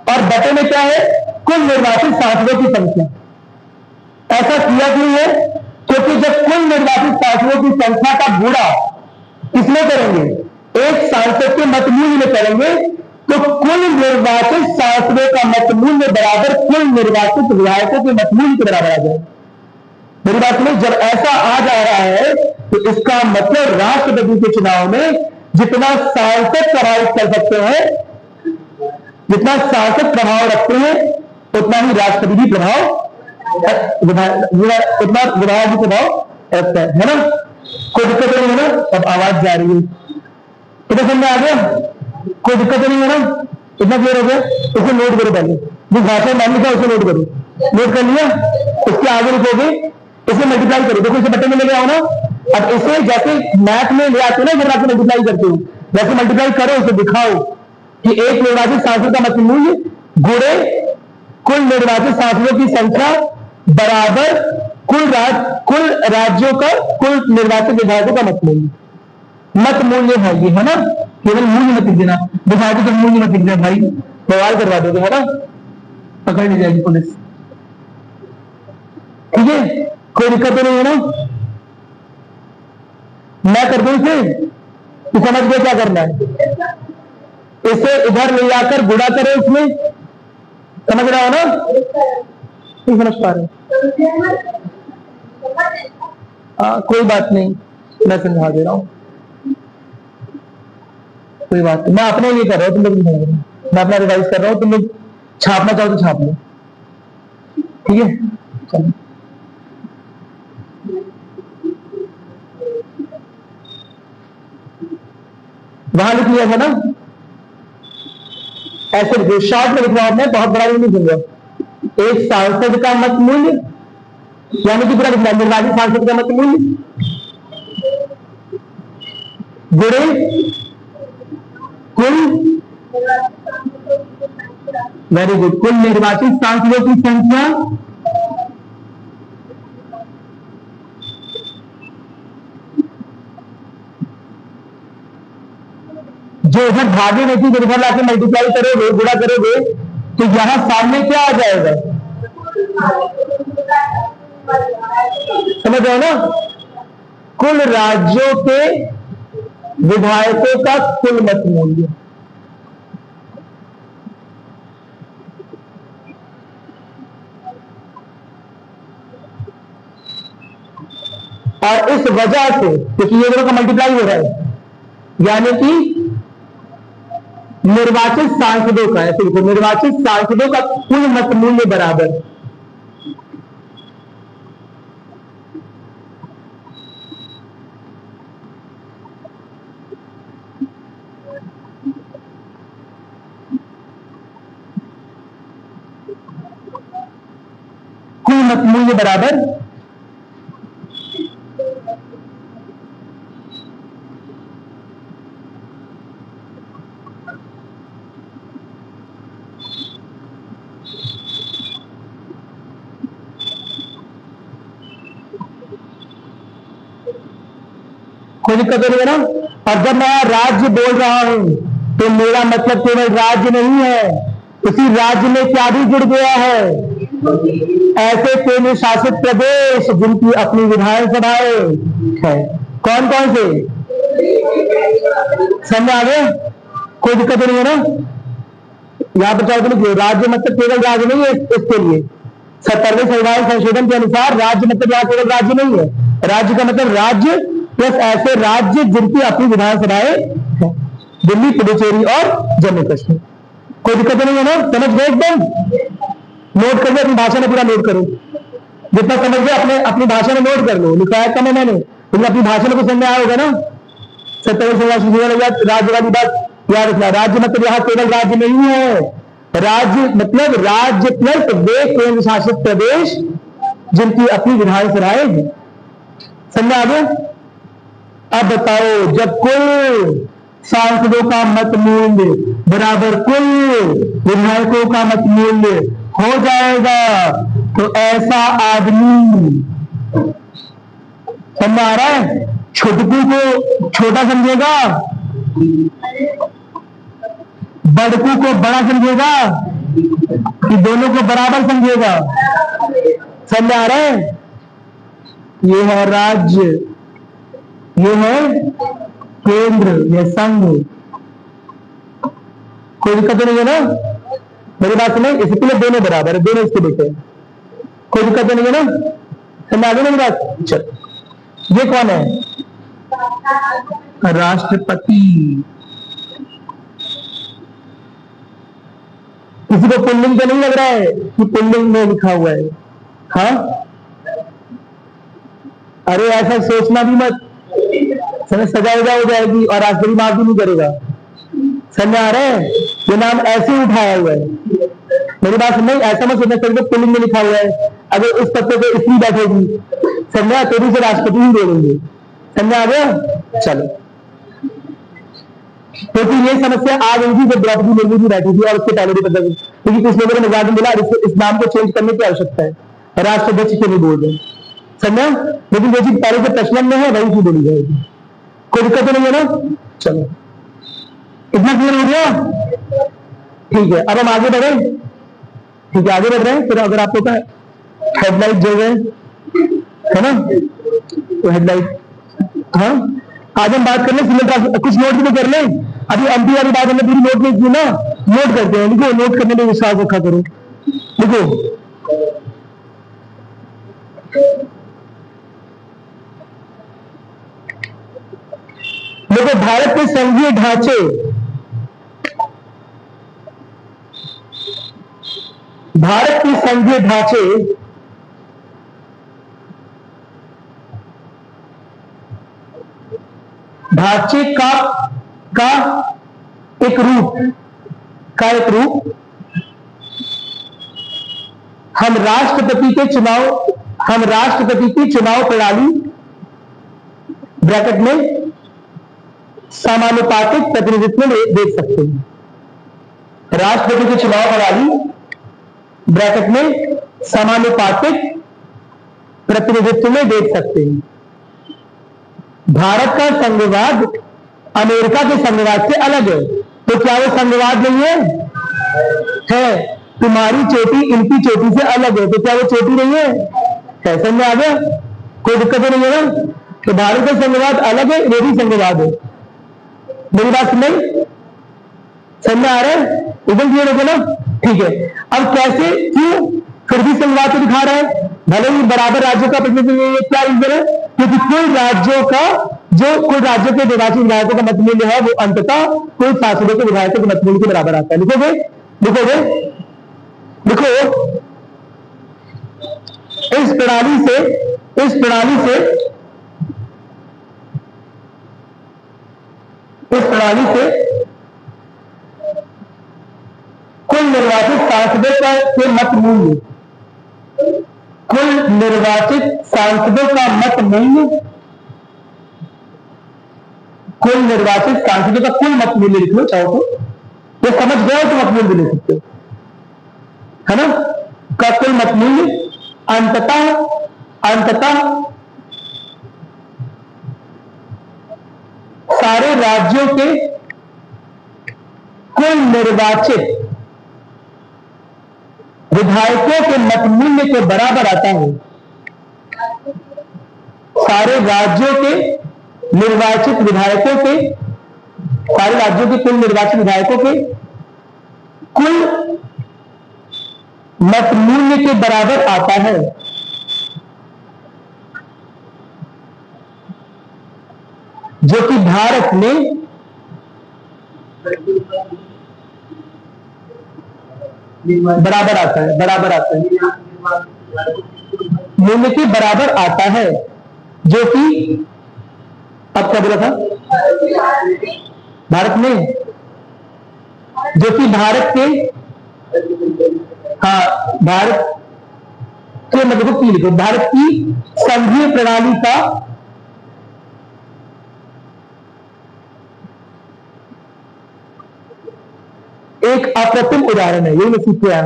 और बटे में क्या है? कुल निर्वाचित सांसदों की संख्या। ऐसा किया क्यों है? क्योंकि जब कुल निर्वाचित सांसदों की संख्या का गुणा किसमें करेंगे? एक सांसद के मत मूल्य में करेंगे तो कुल निर्वाचित सांसदों का मत मूल्य बराबर कुल निर्वाचित विधायकों के मत मूल्य के बराबर आ जाए। मेरी बात में जब ऐसा आ जा रहा है तो इसका मतलब राष्ट्रपति के चुनाव में जितना सांसद प्रभावित कर सकते हैं, जितना सांसद प्रभाव रखते हैं, उतना ही राष्ट्रपति भी प्रभाव उतना विधायक भी प्रभाव रखता है ना। कोई दिक्कत नहीं है ना? अब आवाज जा रही है, इतना समझ में आ गया? कोई दिक्कत नहीं है ना? इतना क्लियर हो गया? इसे नोट करो, पहले जिस भाषा में लिखा उसे नोट करो। नोट कर लिया? इसके आगे लिखोगे, इसे मल्टीप्लाई करो। देखो इसे बटन में लेके आओ ना। अब इसे जैसे मैथ में ले आते हो ना, जब आप मल्टीप्लाई करते हो, वैसे मल्टीप्लाई करो, इसे दिखाओ कि एक निर्वाचित सांसद का मत मूल्य गुणे कुल निर्वाचित सांसदों की संख्या बराबर कुल राज्यों का कुल निर्वाचित विधायकों का मत मूल्य। मत मूल्य है ये, है ना? केवल मूल्य मत लिख देना, विधायकों का मूल्य मत लिख देना भाई, बवाल करवा दोगे, है ना? पकड़ ली जाएगी पुलिस। ठीक है, कोई दिक्कत तो नहीं है ना? मैं कर दूं इसे, तो समझ गए क्या करना है? इसे इधर ले जाकर गुणा करें इसमें, समझ रहा हो ना? नहीं समझ पा रहे? कोई बात नहीं, मैं समझा दे रहा हूं, कोई बात नहीं। मैं अपने लिए कर रहा हूं, तुम लोग नहीं समझ रहे। मैं अपना रिवाइज कर रहा हूं, तुम लोग छापना चाहो तो छाप लो, ठीक है? चलो वहां लिख लिया था ना? ऐसे शॉर्ट में लिख रहा हूं, मैं बहुत बड़ा नहीं लिखूंगा। एक सांसद का मत मूल्य यानी कि पूरा लिखना, निर्वाचित सांसद का मत मूल्य गुणे कुल, वेरी गुड, कुल निर्वाचित सांसदों की संख्या जो इधर भागे में थी, इधर लाके मल्टीप्लाई करोगे, गुणा करोगे, तो यहां सामने क्या आ जाएगा? समझ रहे हो ना? कुल राज्यों के विधायकों का कुल मत मूल्य। और इस वजह से क्योंकि ये दोनों का मल्टीप्लाई हो रहा है, यानी कि निर्वाचित सांसदों का, ऐसे देखो, निर्वाचित सांसदों का कुल मत मूल्य बराबर मत मूल्य बराबर कोई दिक्कत नहीं है ना। और जब मैं राज्य बोल रहा हूं तो मेरा मतलब केवल राज्य नहीं है, उसी राज्य में क्या भी जुड़ गया है, ऐसे केंद्र शासित प्रदेश जिनकी अपनी विधानसभाएं है। कौन कौन से? समझ आ गए? कोई दिक्कत नहीं है ना। यहां पर चाहे तो लिखिए, राज्य मतलब केवल राज्य नहीं है। इसके लिए 70वें संविधान संशोधन के अनुसार राज्य मतलब यहां केवल राज्य नहीं है, राज्य का मतलब राज्य प्लस ऐसे राज्य जिनकी अपनी विधानसभाएं हैं, दिल्ली, पुडुचेरी और जम्मू कश्मीर। कोई दिक्कत नहीं है ना, समझ गए एकदम? नोट कर लो, अपनी भाषा में पूरा नोट करो, जितना समझ गए अपने अपनी भाषा में नोट कर लो। लिखा है कम है मैंने, लेकिन अपनी भाषा में कुछ समझ में आया होगा ना। 70वें राज्य वाली बात याद रखना। राज्य मतलब यहां केवल राज्य नहीं है, राज्य मतलब राज्य प्लस वे केंद्र शासित प्रदेश जिनकी अपनी विधानसभाएं हैं। समझ आ गया? अब बताओ, जब कुल सांसदों का मत मूल्य बराबर कुल विधायकों का मत मूल्य हो जाएगा तो ऐसा आदमी, समझ आ रहा है, छोटकू को छोटा समझेगा, बड़कू को बड़ा समझेगा कि दोनों को बराबर समझेगा? समझ आ रहा है? ये है राज्य, ये है केंद्र, ये संघ। कोई दिक्कत नहीं है ना, मेरी बात सुने। इसके लिए दोनों बराबर है, दोनों इसके बेटे। कोई दिक्कत नहीं है ना, समझ आ गई मेरी बात? चल, ये कौन है? राष्ट्रपति। किसी को पुल्लिंग तो नहीं लग रहा है कि पुल्लिंग में लिखा हुआ है? हाँ, अरे ऐसा सोचना भी मत, समझ सजा हो जाएगी और राष्ट्रपति माफ भी नहीं करेगा। समझ आ रहा है? ये नाम ऐसे ही उठाया हुआ है, मेरी बात समझ। ऐसा मत सोचना चाहिए पुल्लिंग में लिखा हुआ है, अगर उस पत्ते पे स्त्री बैठेगी समझा तो भी से राष्ट्रपति ही बोलेंगे। समझ आ गया? चलो, क्योंकि ये समस्या आ गई थी जब द्रौपदी मुर्मू भी बैठी थी और उसके पहले भी पता, क्योंकि कुछ लोगों ने मजाक में बोला इस नाम को चेंज करने की आवश्यकता है, राष्ट्राध्यक्ष के नहीं बोल रहे, समझा? लेकिन जो चीज पहले से प्रचलन में है वही चीज बोली जाएगी। कोई दिक्कत नहीं है ना? चलो, इतना क्लियर हो गया? ठीक है, अब हम आगे बढ़े। ठीक है, आगे बढ़ रहे हैं। फिर अगर आपको का हेडलाइट जो है ना, तो हेडलाइट, हाँ, आज हम बात कर ले सिलेंडर, कुछ नोट भी कर ले। अभी एमपी वाली बात हमने पूरी नोट नहीं की ना, नोट करते हैं। लिखो, नोट करने में विश्वास रखा करो। लिखो, देखो, भारत के संघीय ढांचे, भारत के संघीय ढांचे ढांचे का एक रूप, हम राष्ट्रपति की चुनाव प्रणाली ब्रैकेट में समानुपातिक प्रतिनिधित्व में देख सकते हैं। राष्ट्रपति की चुनाव प्रणाली ब्रैकेट में समानुपातिक प्रतिनिधित्व में देख सकते हैं। भारत का संघवाद अमेरिका के संघवाद से अलग है, तो क्या वो संघवाद नहीं है? तुम्हारी चोटी इनकी चोटी से अलग है, तो क्या वो चोटी नहीं है? समझ में आ गया? कोई दिक्कत नहीं है ना? तो भारत का संघवाद अलग है, ये भी संघवाद है। मेरी बात नहीं समझ में आ रहा है? एकदम क्लियर हो गया ना? ठीक है, अब कैसे, क्यों फिर भी संघवाद को दिखा रहा है? भले ही बराबर राज्यों का प्रतिनिधित्व, क्या रीजन है? क्योंकि कुल राज्यों के निर्वाचित विधायकों का मत मूल्य है वो अंततः कुल सांसदों के विधायकों के मत मूल्य के बराबर आता है। लिखोगे? लिखो, इस प्रणाली से कुल निर्वाचित सांसदों के मत मूल्य कुल निर्वाचित सांसदों का मत मूल्य, कुल निर्वाचित सांसदों का कुल मत मूल्य लिख लो चाहो तो, ये समझ गए तो मत मूल्य लिख सकते हो, है ना, का कुल मत मूल्य अंततः सारे राज्यों के कुल निर्वाचित विधायकों के मत मूल्य के बराबर आता है। सारे राज्यों के निर्वाचित विधायकों के, सारे राज्यों के कुल निर्वाचित विधायकों के कुल मत मूल्य के बराबर आता है। जो कि भारत में बराबर आता है, मूल्य के बराबर आता है, जो कि अब क्या बोला था, भारत में, जो कि भारत के, हाँ भारत के मतलब की लिखो, भारत की संघीय प्रणाली का एक अप्रतिम उदाहरण है। यही मैं सीख के आया,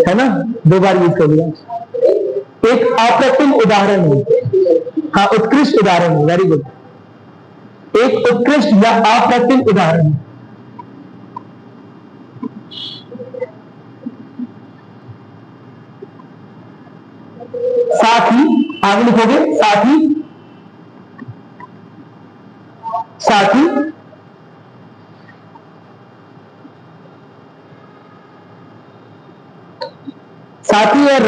है ना, 2 बार यूज कर लिया। एक अप्रतिम उदाहरण है, हाँ उत्कृष्ट उदाहरण है, वेरी गुड, एक उत्कृष्ट या अप्रतिम उदाहरण। साथ ही आगे लिखोगे, साथ ही और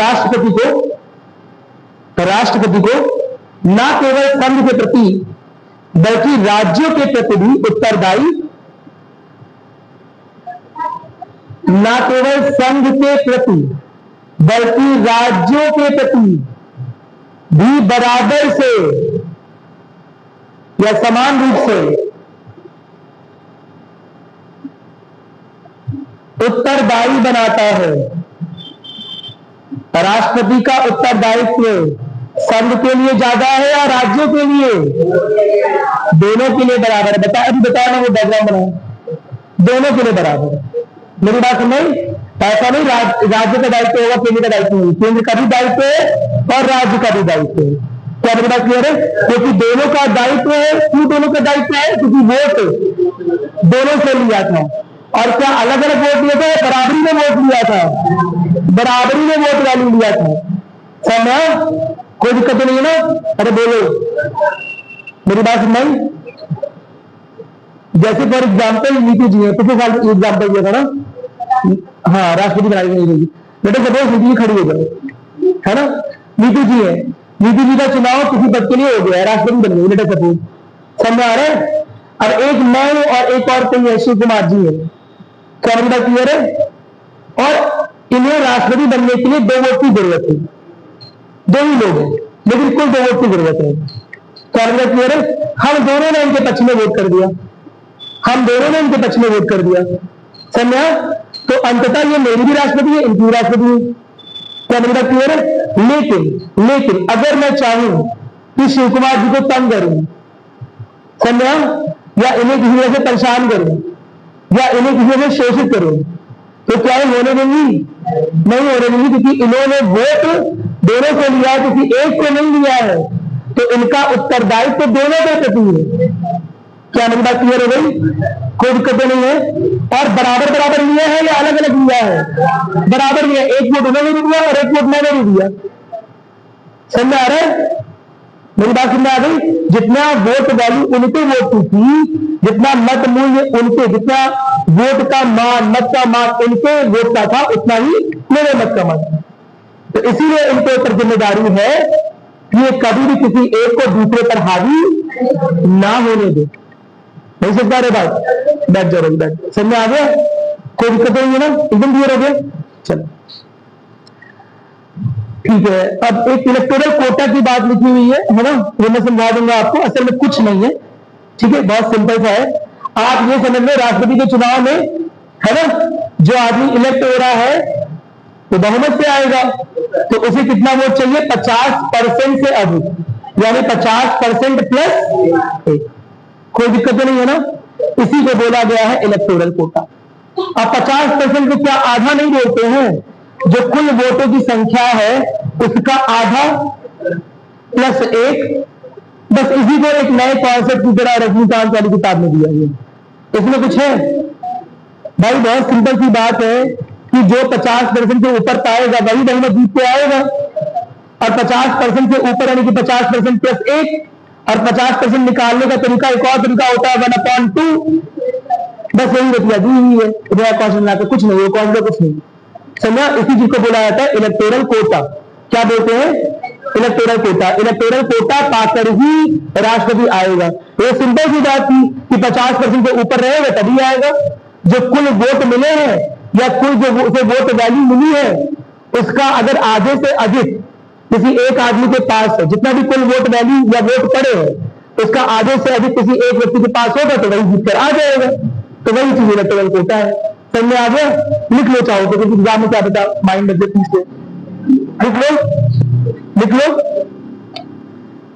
राष्ट्रपति को न केवल संघ के प्रति बल्कि राज्यों के प्रति भी उत्तरदायी, न केवल संघ के प्रति बल्कि राज्यों के प्रति भी बराबर से या समान रूप से उत्तरदायी बनाता है। राष्ट्रपति का उत्तरदायित्व संघ के लिए ज्यादा है या राज्यों के लिए? दोनों के लिए बराबर है। बताया ना वो डायग्राम बनाया, दोनों के लिए बराबर है। मेरी बात समझ? ऐसा नहीं राज्य का दायित्व होगा, केंद्र का दायित्व नहीं, केंद्र का भी दायित्व है और राज्य का भी दायित्व है। क्या मेरी बात क्लियर है? क्योंकि दोनों का दायित्व है। क्यों दोनों का दायित्व है? क्योंकि वोट दोनों से लिया था। और क्या अलग अलग वोट लिया था? बराबरी में वोट लिया था, बराबरी में वोट वैल्यू लिया था। समझ? कोई दिक्कत नहीं है ना? अरे बोलो, मेरी बात समझ? जैसे फॉर एग्जाम्पल नीति जी है, पिछले साल एग्जाम्पल दिया था ना, हाँ राष्ट्रपति बनाई गई रहेगी। बेटा सपोज नीति जी खड़ी हो जाए, है ना, नीति जी है, नीति जी का चुनाव किसी पद के लिए हो गया, राष्ट्रपति बन गई बेटा सपोज, समझ आ रहा है? अब एक मैं और एक और कोई है, शिव कुमार जी है, क्या मेरी बात क्लियर है? और इन्हें राष्ट्रपति बनने के लिए 2 वोट की जरूरत है, 2 ही लोग हैं लेकिन कुल 2 वोट की जरूरत है। क्या मेरी बात क्लियर है? हम दोनों ने इनके पक्ष में वोट कर दिया, हम दोनों ने इनके पक्ष में वोट कर दिया, समझा? तो अंततः ये मेरी भी राष्ट्रपति है, इनकी भी राष्ट्रपति है। क्या मेरी बात क्लियर है? लेकिन अगर मैं चाहूं कि शिव कुमार जी को तंग करूं, समझा, या इन्हें किसी वजह से परेशान करूं या इन्हें किसी वजह से शोषित करूं, तो क्या होने देंगी? नहीं होने देंगी, क्योंकि इन्होंने वोट दोनों को लिया है, किसी एक को नहीं लिया है, तो इनका उत्तरदायित्व तो दोनों के प्रति है। क्या मेरी बात क्लियर हो गई? कोई दिक्कत नहीं है। और बराबर बराबर लिया है या अलग अलग लिया है? बराबर लिया, एक वोट उन्होंने भी दिया और एक वोट मैंने भी दिया। समझ आ रहा है? मेरी बात समझ आ गई? जितना वोट वैल्यू उनके वोट की थी, जितना मत मूल्य उनके, जितना वोट का मान, मत का मान उनके वोट का था, उतना ही मेरे मत का मान। तो इसीलिए इनके ऊपर जिम्मेदारी है कि ये कभी भी किसी एक को दूसरे पर हावी ना होने दे। नहीं सकता रे बात? बैठ जाओ, बैठ। समझ आ गया? कोई दिक्कत नहीं है ना? एकदम क्लियर हो गया? चलो ठीक है। अब एक इलेक्टोरल कोटा की बात लिखी हुई है ना, वो मैं समझा दूंगा आपको। असल में कुछ नहीं है, ठीक है, बहुत सिंपल सा है। आप ये समझ लो, राष्ट्रपति के चुनाव में, है ना, जो आदमी इलेक्ट हो रहा है तो बहुमत से आएगा, तो उसे कितना वोट चाहिए? 50% से अधिक, यानी 50% प्लस 1। कोई दिक्कत तो नहीं है ना? इसी को बोला गया है इलेक्टोरल कोटा। अब 50% को क्या आधा नहीं बोलते हैं? जो कुल वोटों की संख्या है उसका आधा प्लस 1। बस इसी को एक नए कॉन्सेप्ट की तरह रजनीकांत वाली किताब में दिया है। इसमें कुछ है भाई, बहुत सिंपल सी बात है कि जो 50% से ऊपर पाएगा वही बहुमत जीत के आएगा, और 50% से ऊपर यानी कि 50% प्लस 1, और 50% निकालने का तरीका एक और तरीका होता है 1/2। बस यही बतिया दी हुई है, क्वेश्चन लाकर कुछ नहीं है, कौन कुछ नहीं समझा। इसी चीज को बोला जाता है इलेक्टोरल कोटा। क्या बोलते हैं? इलेक्टोरल कोटा। इलेक्टोरल कोटा पाकर ही राष्ट्रपति आएगा। ये सिंपल सी बात थी कि 50% से ऊपर रहेगा तभी आएगा। जो कुल वोट मिले हैं या कुल जो उसे वोट वैल्यू मिली है उसका अगर आधे से अधिक किसी एक आदमी के पास है, जितना भी कुल वोट वैल्यू या वोट पड़े हैं उसका आधे से अधिक किसी एक व्यक्ति के पास होगा तो वही जीत कर आ जाएगा। तो वही चीज इलेक्टोरल कोटा है। समझ में आ गया? लिख लो चाहो तो, क्योंकि एग्जाम में क्या पता माइंड में से लिख लो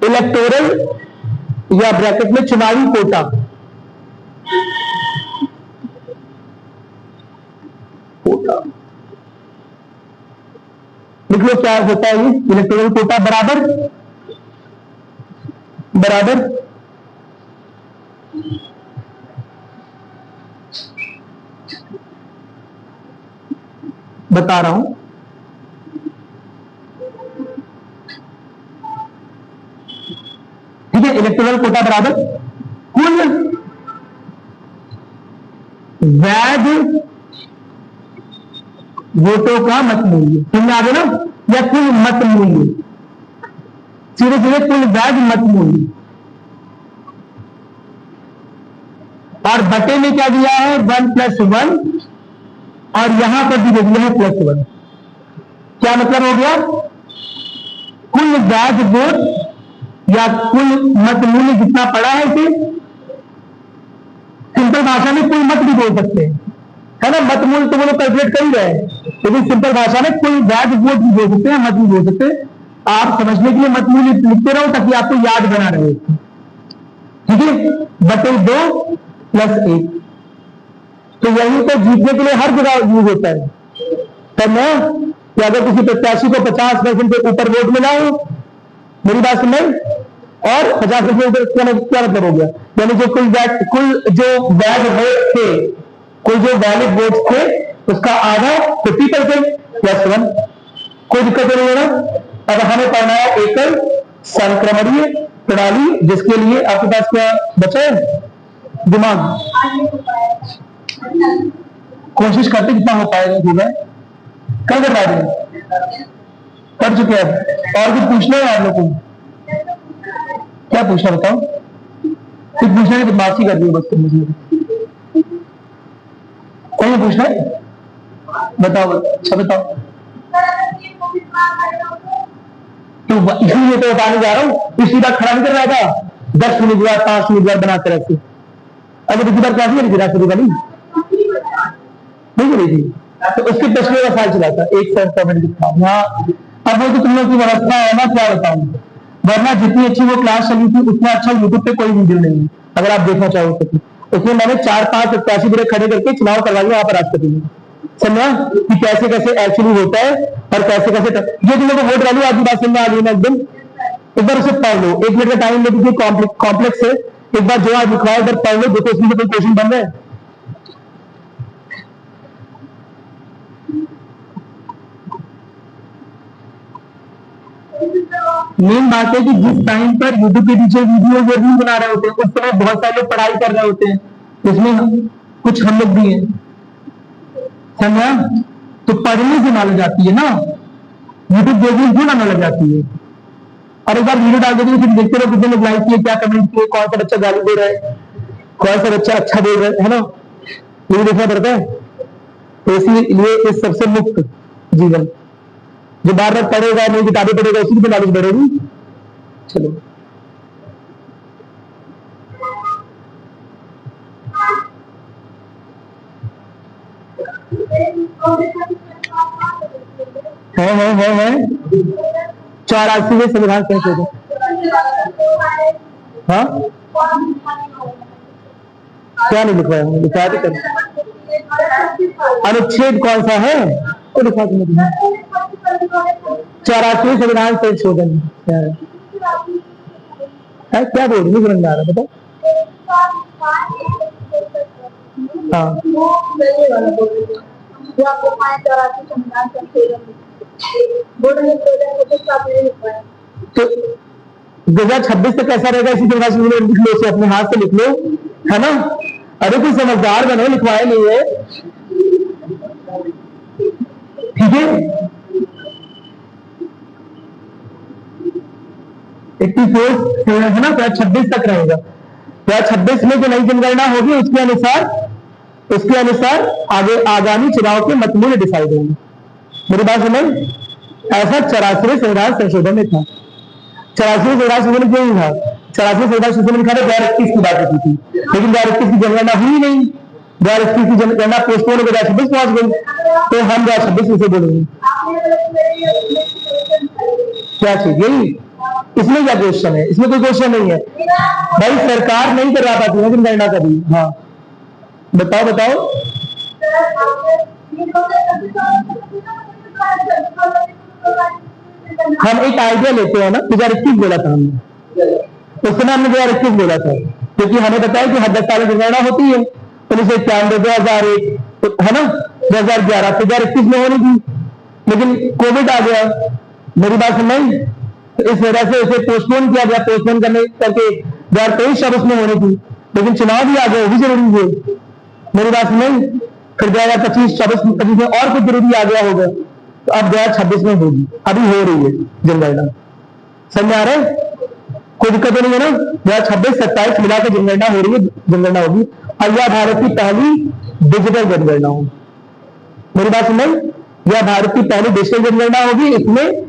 इलेक्टोरल या ब्रैकेट में चुनावी कोटा। लिख लो क्या होता है ये इलेक्टोरल कोटा। बराबर बराबर बता रहा हूं। ठीक है, इलेक्टोरल कोटा बराबर कुल वैध वोटों का मत मूल्य। समझ आ गया ना? या कुल मत मूल्य, सीधे सीधे कुल वैध मत मूल्य। और बटे में क्या दिया है? 1+1, और यहां पर भी दे दिया है +1। क्या मतलब हो गया? कुल वैध वोट या कुल मत मूल्य जितना पड़ा है इसे सिंपल भाषा में कुल मत भी बोल सकते हैं, है ना? मत मूल्य तो वो लोग कैलकुलेट कर ही रहे हैं, लेकिन सिंपल भाषा में कुल वैध वोट भी बोल सकते हैं, मत भी बोल सकते हैं। आप समझने के लिए मत मूल्य लिखते रहो ताकि आपको याद बना रहे। ठीक है, बटे 2+1। तो यही तो जीतने के लिए हर जगह यूज होता है। तब ना कि अगर किसी प्रत्याशी को 50% से ऊपर वोट मिला हो, मेरी बात सुन, और 50% क्या मतलब हो गया? यानी जो कुल जो वैध वोट थे, कुल जो वैलिड वोट थे उसका आधा 50% +1। कोई दिक्कत नहीं है ना? अब हमें पढ़ना है एकल संक्रमणीय प्रणाली, जिसके लिए आपके पास क्या बचा है? दिमाग। कोशिश करते जितना हो पाएगा। ठीक है, कल कर रहे हैं, कर चुके हैं। और कुछ पूछना है आप लोग को? क्या पूछना बताओ? कुछ पूछना है तो बात ही कर दियो बस। मुझे कोई पूछना है? बताओ। अच्छा बताओ। तो इसलिए तो बताने जा रहा हूँ, पिछली बार खड़ा नहीं कर रहा था 10 उम्मीदवार 5 उम्मीदवार बनाकर ऐसे। अगर पिछली बार कैसी नहीं राष्ट्रपति वाली नहीं करी थी, तो उसके पिछले का साल चला था 100 था यहाँ। अब वो तो तुम लोग की व्यवस्था है ना, क्या बताऊं, वरना जितनी अच्छी वो क्लास चली थी उतना अच्छा यूट्यूब पे कोई वीडियो नहीं है अगर आप देखना चाहो तो। उसमें मैंने 4-5 प्रत्याशी मेरे खड़े करके चुनाव करवाई वहां पर राष्ट्रपति में। समझा कि कैसे कैसे एक्चुअली होता है और कैसे कैसे ये जो लोग वोट डाली आपकी बात समझ आ गई ना एकदम। एक बार उसे पढ़ लो, 1 मिनट का टाइम लेके, कॉम्प्लेक्स है। एक बार जो आज लिखवाया एक बार पढ़ लो, देखो इसमें कोई क्वेश्चन बन रहा है। मेन बात है कि जिस टाइम पर यूट्यूब के पीछे वीडियो नहीं बना रहे होते हैं उस समय बहुत सारे लोग पढ़ाई कर रहे होते हैं, इसमें कुछ हम लोग भी हैं। समझा? तो पढ़ने से नॉलेज आती है ना, यूट्यूब देखने से ना नॉलेज आती है। और एक बार वीडियो डाल देंगे फिर देखते रहो कितने लोग लाइक किए, क्या कमेंट किए, कौन सा बच्चा गाली दे रहा है, कौन सा बच्चा अच्छा दे रहा है ना, ये देखना पड़ता है। तो इसलिए इस सबसे मुक्त जीवन जो बार बार पढ़ेगा, नई किताबें पढ़ेगा, उसी की नॉलेज बढ़ेगी। चलो है 84वें संविधान संशोधन। हाँ, क्या नहीं लिखवाया हूँ, लिखा भी कर। अनुच्छेद कौन सा है तो लिखा दूंगा तुम्हें। 84वें संविधान संशोधन क्या है, क्या बोल रही समझ में आ रहा बताओ। हाँ, तो 2026 तक कैसा रहेगा इसी प्रकार से लिख लो, इसे अपने हाथ से लिख लो, है ना। अरे कोई समझदार बनो, लिखवाए नहीं है, ठीक है। 84 है ना, 2026 तक रहेगा। 2026 में जो नई जनगणना होगी उसके अनुसार आगे आगामी चुनाव के मतमूल्य डिसाइड होंगे। मेरी बात समझ, ऐसा 84वें संविधान संशोधन में था। 84वें संविधान संशोधन क्यों था? 84वें संविधान संशोधन में 2021 की बात होती थी, लेकिन 2021 की जनगणना हुई नहीं। 2021 की जनगणना पोस्टपोन हो 2026 पहुंच गई, तो हम 2026 में से बोलेंगे। क्या चीज यही, इसमें क्या क्वेश्चन है? इसमें कोई क्वेश्चन नहीं है भाई, सरकार नहीं करवा पाती है जनगणना कभी। हाँ बताओ बताओ। हम एक आइडिया लेते हैं ना, 2021 बोला था हमने, उस समय हमने 2021 बोला था, क्योंकि हमें पता है कि हर 10 साल जनगणना होती है। 1991, 2001 है ना, 2011, 2021 में होनी थी, लेकिन कोविड आ गया। मेरी बात समझ, तो इस वजह से इसे पोस्टपोन किया गया। पोस्टपोन करने करके 2023 में होनी थी, लेकिन चुनाव भी आ गए, वो भी जरूरी है। मेरी बात समझ, फिर 2025-26 में और कुछ जरूरी आ गया होगा, तो अब 2026 में होगी, अभी हो रही है जनगणना। समझ में आ रहा है? कोई दिक्कत नहीं है ना। 2026-27 मिला के जनगणना हो रही है, जनगणना होगी, और यह भारत की पहली डिजिटल जनगणना होगी। मेरी बात समझ, यह भारत की पहली डिजिटल जनगणना होगी। इसमें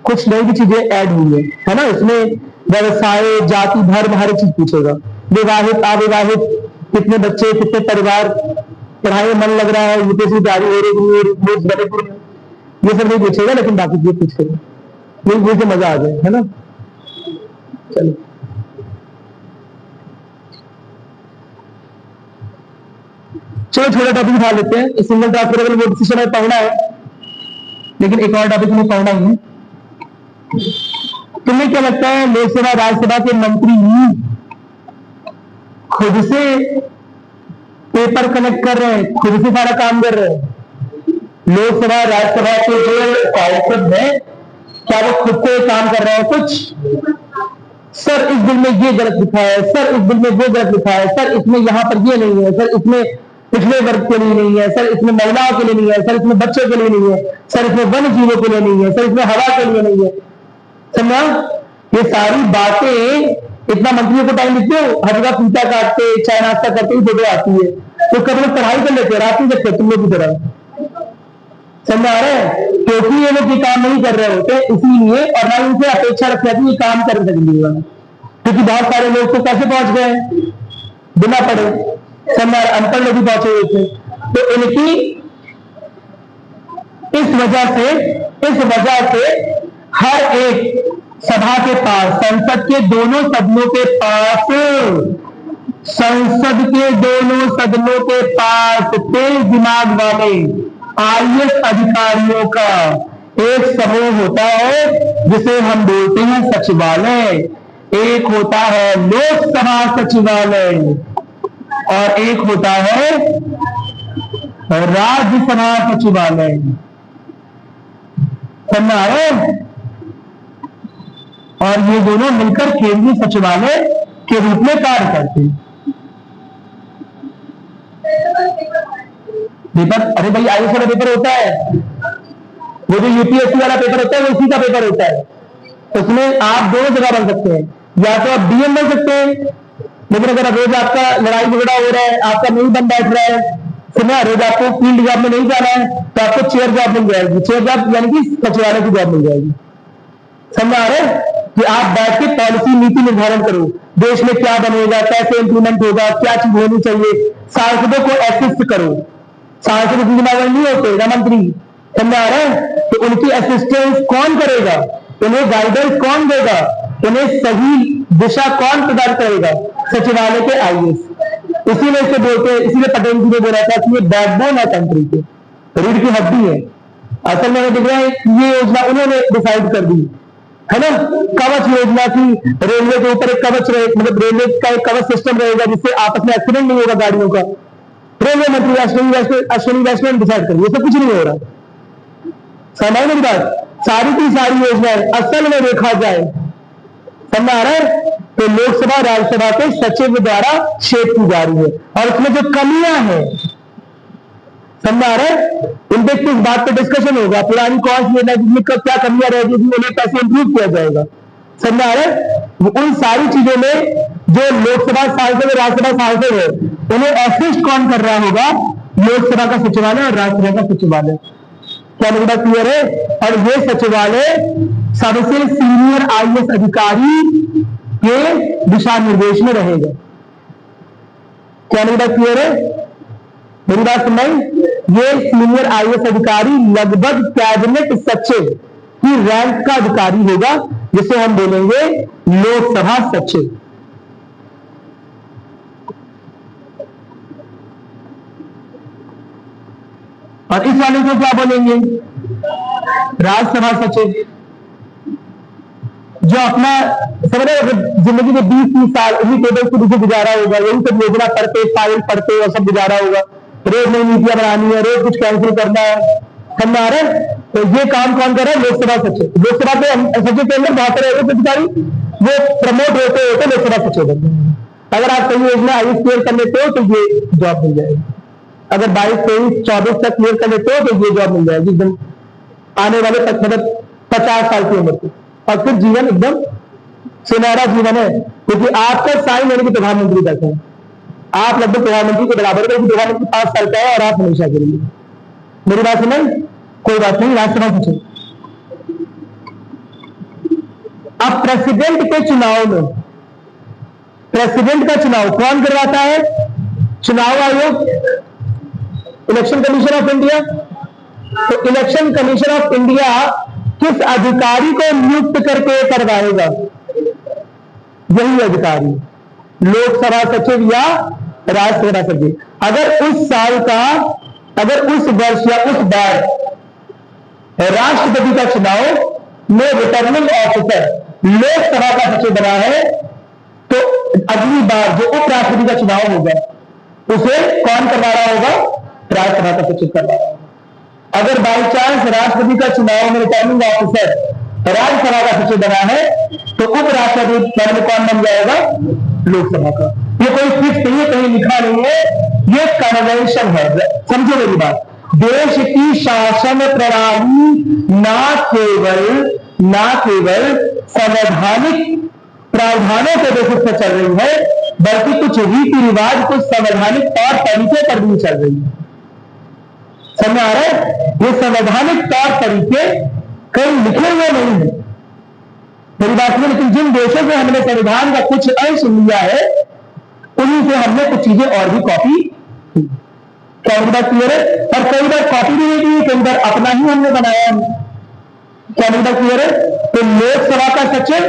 कुछ नई भी चीजें ऐड हुई है ना। इसमें व्यवसाय, जाति, धर्म, हर चीज पूछेगा। विवाहित, अविवाहित, कितने बच्चे, कितने परिवार, पढ़ाई में मन लग रहा है, यूपीएससी तैयारी हो रही है, ये सब नहीं पूछेगा, लेकिन बाकी चीज पूछेगा। ये मुझे मजा आ जाए, है ना। चलो चलो छोटा टॉपिक उठा लेते हैं। सिंगल ट्रांसफरेबल वोट सिस्टम में पढ़ना है, लेकिन एक और टॉपिक में पढ़ना ही है। तुम्हें क्या लगता है, लोकसभा राज्यसभा के मंत्री खुद से पेपर कलेक्ट कर रहे हैं, खुद से सारा काम कर रहे हैं? लोकसभा राज्यसभा के जो सांसद हैं, क्या वो खुद से काम कर रहे हैं कुछ? सर इस बिल में ये गलत लिखा है, सर इस बिल में वो गलत लिखा है, सर इसमें यहाँ पर ये नहीं है, सर इसमें पिछले वर्ग के लिए नहीं है, सर इसमें महिलाओं के लिए नहीं है, सर इसमें बच्चों के लिए नहीं है, सर इसमें वन्य जीवों के लिए नहीं है, सर इसमें हवा के लिए नहीं है। समझा? ये सारी बातें इतना मंत्रियों को टाइम देते हो, हर जगह पीता काटते, चाय नाश्ता करते ही फोटो आती है, तो कब लोग पढ़ाई कर लेते हैं, रात में देखते तुम लोग की तरह। समझ आ रहा है? क्योंकि ये लोग ये काम नहीं कर रहे होते, इसीलिए, और ना उनसे अपेक्षा रखते हैं कि ये काम कर सकेंगे, क्योंकि बहुत सारे लोग तो कैसे पहुंच गए बिना पढ़े, समझ, अनपढ़ लोग भी पहुंचे हुए थे। तो इनकी इस वजह से हर एक सभा के पास, संसद के दोनों सदनों के पास, संसद के दोनों सदनों के पास तेज दिमाग वाले आईएएस अधिकारियों का एक समूह होता है, जिसे हम बोलते हैं सचिवालय। एक होता है लोकसभा सचिवालय और एक होता है राज्यसभा सचिवालय। समझ आ रहे हैं? और ये दोनों मिलकर केंद्रीय सचिवालय के रूप में कार्य करते हैं। पेपर, अरे भाई आईएएस वाला पेपर होता है, वो जो यूपीएससी वाला पेपर होता है वो उसी का पेपर होता है। उसमें आप दोनों जगह बन सकते हैं, या तो आप डीएम बन सकते हैं, लेकिन अगर रोज आपका लड़ाई झगड़ा हो रहा है, आपका नहीं बन बैठ रहा है, सुना, रोज आपको फील्ड जॉब में नहीं जाना है, तो आपको चेयर जॉब मिल जाएगी। चेयर जॉब यानी कि सचिवालय की जॉब मिल जाएगी। समझ आ रहे हैं? कि आप बैठ के पॉलिसी नीति निर्धारण करो, देश में क्या बनेगा, कैसे इंप्लीमेंट होगा, क्या चीज होनी चाहिए, सांसदों को असिस्ट करो। सांसद जिम्मेदार नहीं होते ना मंत्री, समझ आ रहा है? तो उनकी असिस्टेंस कौन करेगा, उन्हें गाइडेंस कौन देगा, उन्हें सही दिशा कौन प्रदान करेगा? सचिवालय के आईएएस। इसीलिए इसे बोलते हैं, इसीलिए पटेल जी ने बोला था कि ये बैकबोन है कंट्री के, रीढ़ की हड्डी है। असल में दिख रहा है ये योजना उन्होंने डिसाइड कर दी है ना। कवच योजना की, रेलवे के ऊपर एक कवच रहे, मतलब रेलवे का एक कवच सिस्टम रहेगा जिससे आपस में एक्सीडेंट नहीं होगा गाड़ियों का। रेलवे मंत्री अश्विनी वैष्णव ने डिसाइड कर दिया, सब कुछ नहीं हो रहा। समझ में बात, सारी की सारी योजनाएं असल में देखा जाए, समझ आ रहा है, तो लोकसभा राज्यसभा के सचिव द्वारा शेप की जा रही है। और इसमें जो कमियां हैं, समझ आ रहा है, इन पे किस बात पे डिस्कशन होगा, पुरानी कौन सी योजना जिसमें क्या कमियां रहेगी, उन्हें कैसे इंप्रूव किया जाएगा। समझ आ रहा है, उन सारी चीजों में जो लोकसभा सांसद और राज्यसभा सांसद है उन्हें असिस्ट कौन कर रहा होगा, लोकसभा का सचिवालय और राज्यसभा का सचिवालय। क्या मुद्दा क्लियर है? और ये सचिवालय सबसे सीनियर आईएएस अधिकारी के दिशा निर्देश में रहेगा। क्या मुद्दा क्लियर है? मेरी बात सुनाई? ये सीनियर आईएएस अधिकारी लगभग कैबिनेट सचिव की रैंक का अधिकारी होगा, जिसे हम बोलेंगे लोकसभा सचिव। और इस वाले को क्या बोलेंगे? राज्यसभा सचिव। जो अपना समझ जिंदगी में 20-30 साल इन्हीं टेबल के पीछे गुजारा होगा, यही सब योजना पढ़ते, फाइल पढ़ते और सब गुजारा होगा। रोज नई नीतियां बनानी है, रोज कुछ कैंसिल करना है, समझ आ रहा है? तो ये काम कौन कर रहा है? लोकसभा सचिव। लोकसभा के सचिव के अंदर बहुत सारे अधिकारी वो प्रमोट होते होते लोकसभा सचिव बनते हैं। अगर आप कोई योजना आईएएस क्लियर कर लेते हो तो ये जॉब मिल जाएगी। अगर 22, 23, 24 तक क्लियर कर लेते हो तो ये जॉब मिल जाएगी एकदम आने वाले मतलब 50 साल की उम्र को। और फिर जीवन एकदम सुनहरा जीवन है, क्योंकि आपका साइन यानी कि प्रधानमंत्री बैठे हैं। आप लगभग प्रधानमंत्री के बराबर है, प्रधानमंत्री 5 साल का है और आप हमेशा के लिए। मेरी बात सुनाई? कोई बात नहीं, राज्यसभा सचिव। अब प्रेसिडेंट के चुनाव में, प्रेसिडेंट का चुनाव कौन करवाता है? चुनाव आयोग, इलेक्शन कमीशन ऑफ इंडिया। तो इलेक्शन कमीशन ऑफ इंडिया किस अधिकारी को नियुक्त करके करवाएगा? यही अधिकारी, लोकसभा सचिव या राज्यसभा सचिव। अगर उस साल का, अगर उस वर्ष या उस बार राष्ट्रपति का चुनाव में रिटर्निंग ऑफिसर लोकसभा का सचिव बना है, तो अगली बार जो उपराष्ट्रपति का चुनाव होगा उसे कौन करवा रहा होगा? राज्यसभा का सचिव करवा रहा होगा। अगर बाई चांस राष्ट्रपति का चुनाव में रिटर्निंग ऑफिसर राज्यसभा का सचिव बना है, तो उपराष्ट्रपति पद में कौन बन जाएगा? लोकसभा का। ये कोई फिक्स नहीं है, कहीं लिखा नहीं है, ये कन्वेंशन है। समझो मेरी बात, देश की शासन प्रणाली ना केवल संवैधानिक प्रावधानों के बेसिस पर चल रही है, बल्कि कुछ रीति रिवाज, कुछ संवैधानिक तौर तरीके पर भी चल रही है। समझ आ रहा है? ये संवैधानिक तौर तरीके कहीं लिखे हुए नहीं है मेरी बात में, लेकिन जिन देशों से हमने संविधान का कुछ अंश लिया है उन्हीं से हमने कुछ चीजें और भी कॉपी की। क्या मेरी बात क्लियर है? और कई बार कॉपी भी नहीं की, कई बार अपना ही हमने बनाया है। क्या मेरी बात क्लियर है? तो लोकसभा का सचिव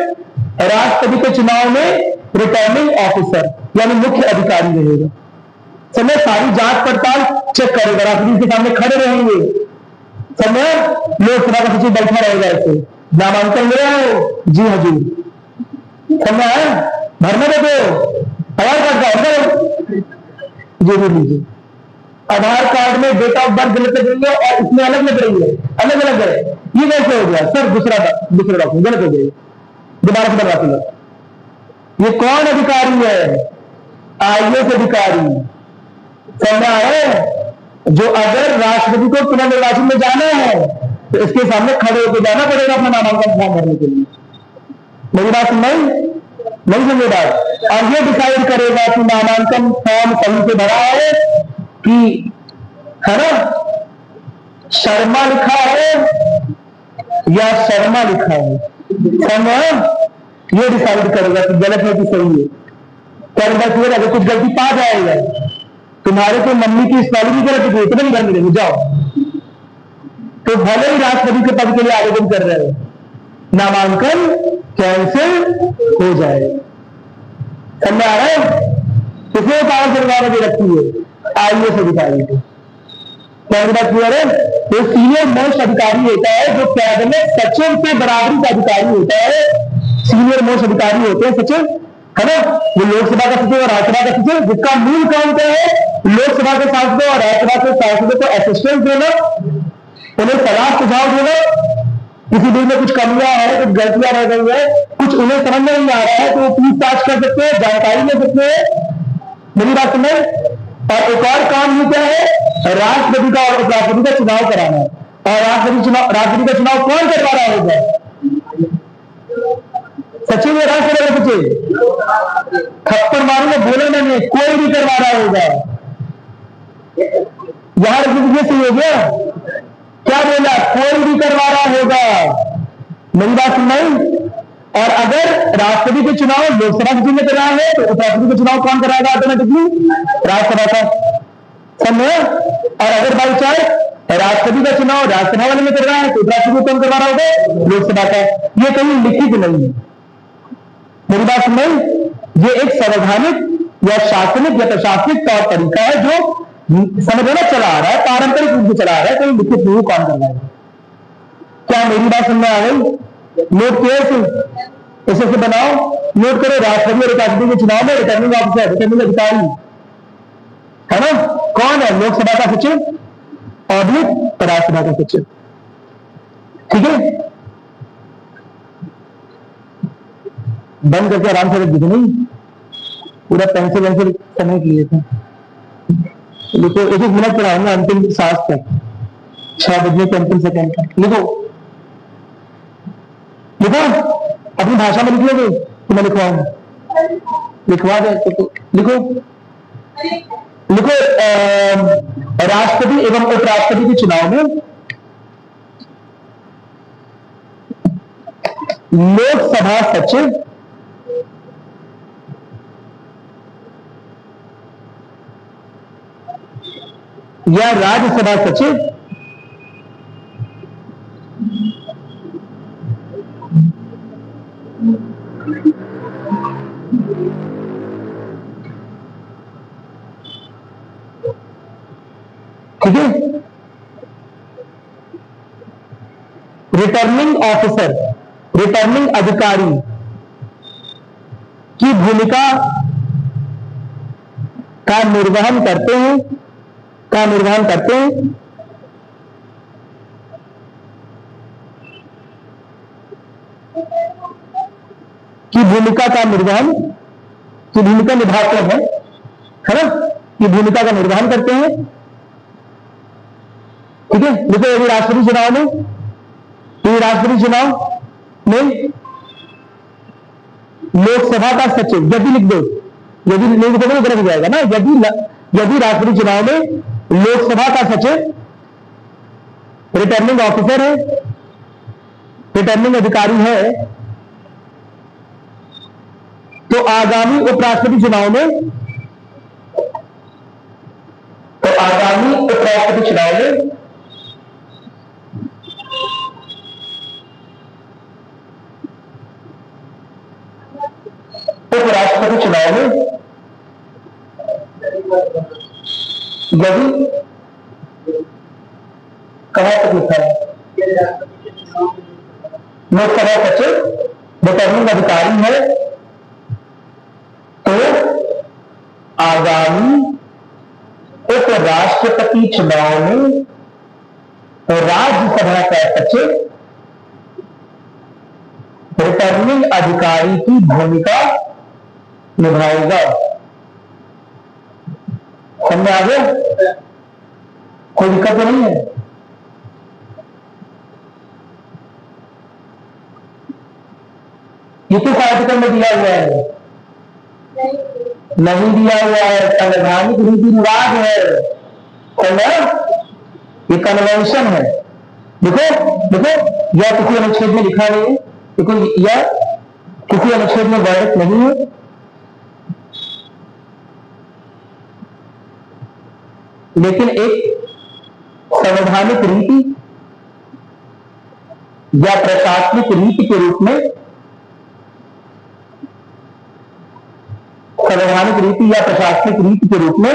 राष्ट्रपति के चुनाव में रिटर्निंग ऑफिसर यानी मुख्य अधिकारी रहेगा। समय सारी जांच पड़ताल चेक करेगा, राष्ट्रपति के सामने खड़े रहेंगे, समय लोकसभा का सचिव बैठा रहेगा। ऐसे नामांकन ले आओ, जी हजूर, समय भरने दे दो, आधार कार्ड का जी भी लीजिए। आधार कार्ड में डेट ऑफ बर्थ गलत लग रही है और इसमें अलग लग रही है, अलग अलग है, ये कैसे हो गया सर? दूसरा डॉक्यूमेंट गलत हो गई, दोबारा से बनवा के लो। ये कौन अधिकारी है? आईएएस अधिकारी। समझा है? जो अगर राष्ट्रपति को पुनर्निर्वाचन में जाना है तो इसके सामने खड़े होकर जाना पड़ेगा अपना नामांकन फॉर्म भरने के लिए। मेरी बात नहीं समझे बात? और ये डिसाइड करेगा कि नामांकन फॉर्म सही से भरा है कि, है ना, शर्मा लिखा है या शर्मा लिखा है, समझ? ये डिसाइड करेगा कि गलत है कि सही है। क्या अगर कुछ गलती पा जाएगा, तुम्हारे को मम्मी की स्पेलिंग गलत हुई, तुम्हें नहीं भरने देंगे, जाओ। तो भले ही राष्ट्रपति के पद के लिए आवेदन कर रहे हो, नामांकन कैंसिल हो जाए। समझ आ रहा है? किसने पावर सरकार दे रखी है? IAS अधिकारी को। क्या बात क्लियर है? तो सीनियर मोस्ट अधिकारी होता है जो कैबिनेट सचिव के बराबरी का अधिकारी होता है। सीनियर मोस्ट अधिकारी होते हैं सचिव, है ना? वो लोकसभा का सचिव और राज्यसभा का सचिव, जिसका मूल काम क्या है? लोकसभा के सांसदों और राज्यसभा के सांसदों को असिस्टेंस देना, उन्हें सलाह सुझाव देना, किसी बिल में कुछ कमियां है, कुछ गलतियां रह गई है, कुछ उन्हें समझ में नहीं आ रहा है तो वो पूछताछ कर सकते हैं, जानकारी ले सकते हैं। मेरी बात सुने। और एक और काम ही क्या है? राष्ट्रपति का और उपराष्ट्रपति का चुनाव कराना है। और राष्ट्रपति का चुनाव कौन करवा रहा होगा? सचिव या राष्ट्रपति का सचिव? थप्पड़ मारूंगा, बोले मैंने, कोई भी करवा रहा होगा। यहां सही हो गया? क्या बोला? कोई भी करवा रहा होगा। मेरी बात सुन रही? और अगर राष्ट्रपति के चुनाव लोकसभा सचिव ने कराया है तो उपराष्ट्रपति का चुनाव कौन कराएगा? ऑटोमेटिकली राज्यसभा का। समझे? और अगर बाई चांस राष्ट्रपति का चुनाव राज्यसभा वाले में कर रहा है तो उपराष्ट्रपति कौन करवा रहा होगा? लोकसभा का। ये कहीं लिखित नहीं है। मेरी बात सुन रही? ये एक संवैधानिक या शासनिक या प्रशासनिक तौर तरीका है जो समझना चला आ रहा है, पारंपरिक रूप से चला आ रहा है, कहीं लिखित नहीं कौन करना है। क्या मेरी बात सुनने आ गई? नोट केस इसे से बनाओ, नोट करो। राष्ट्रपति और उपराष्ट्रपति के चुनाव में रिटर्निंग ऑफिसर, रिटर्निंग अधिकारी, है ना? कौन है? लोकसभा का सचिव और राज्यसभा का सचिव। ठीक है? बंद करके आराम से रख दीजिए। नहीं, पूरा पेंसिल वेंसिल समय के लिए था। लिखो, एक एक मिनट पढ़ाऊंगा अंतिम सांस तक, 6 बजने के अंतिम सेकंड तक। लिखो लिखो, अपनी भाषा में लिख लोगे तो मैं लिखवाऊंगा, लिखवा दे तो लिखो। लिखो, राष्ट्रपति एवं उपराष्ट्रपति के चुनाव में लोकसभा सचिव या राज्यसभा सचिव ठीक है? रिटर्निंग ऑफिसर, रिटर्निंग अधिकारी की भूमिका का निर्वहन करते हैं, की भूमिका निभाते हैं, है ना? की भूमिका का निर्वहन करते हैं। ठीक है? देखो, यदि राष्ट्रपति चुनाव में लोकसभा का सचिव, यदि लिख दो, यदि नहीं लिखोगे तो गलत हो जाएगा ना। यदि राष्ट्रपति चुनाव में लोकसभा का सचिव रिटर्निंग ऑफिसर है, रिटर्निंग अधिकारी है, तो आगामी उपराष्ट्रपति चुनाव में यदि कहां तक लिखा है? लोकसभा सचिव रिटर्निंग अधिकारी है तो आगामी उपराष्ट्रपति चुनाव में राज्यसभा का सचिव रिटर्निंग अधिकारी की भूमिका निभाएगा। समझ आ गया? कोई दिक्कत तो नहीं है? ये तो आर्टिकल में दिया हुआ है? नहीं दिया हुआ है, संवैधानिक रीति रिवाज है, ये कन्वेंशन है। देखो, यह किसी अनुच्छेद में लिखा नहीं है, देखो, यह किसी अनुच्छेद में वर्णित नहीं है, लेकिन एक संवैधानिक रीति या प्रशासनिक रीति के रूप में, संवैधानिक रीति या प्रशासनिक रीति के रूप में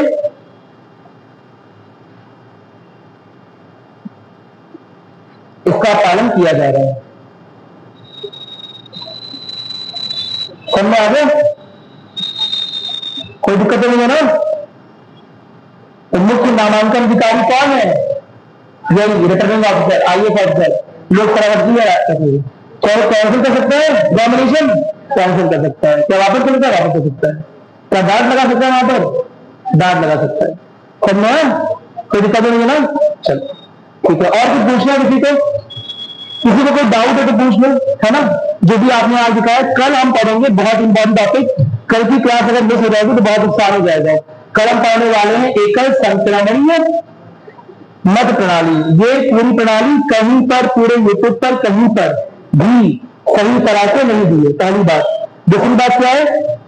इसका पालन किया जा रहा है। समझ आ गया? कोई दिक्कत नहीं है ना? तो मुख्य नामांकन अधिकारी कौन है? यही रिटर्निंग ऑफिसर, IAS ऑफिसर, लोक प्रवर्ती है राष्ट्रपति। चाहे कैंसिल कर सकता है एग्जामिनेशन, कैंसिल कर सकता है। क्या वापस कर सकता है? वापस कर सकता है। क्या डांट लगा सकता है? वहां पर डांट लगा सकता है। समझ में? कोई दिक्कत नहीं है ना? चलो ठीक है। और कुछ पूछना है किसी को? किसी को कोई डाउट है तो पूछ लो, है ना? जो भी आपने आज दिखाया, कल हम पढ़ेंगे बहुत इंपॉर्टेंट टॉपिक। कल की क्लास अगर मिस हो जाएगी तो बहुत नुकसान हो जाएगा। कल हम पढ़ने वाले हैं एकल संक्रमणीय मत प्रणाली। ये पूरी प्रणाली कहीं पर पूरे यूट्यूब पर कहीं पर भी सही तरह से नहीं दी है, पहली बात। दूसरी बात क्या है?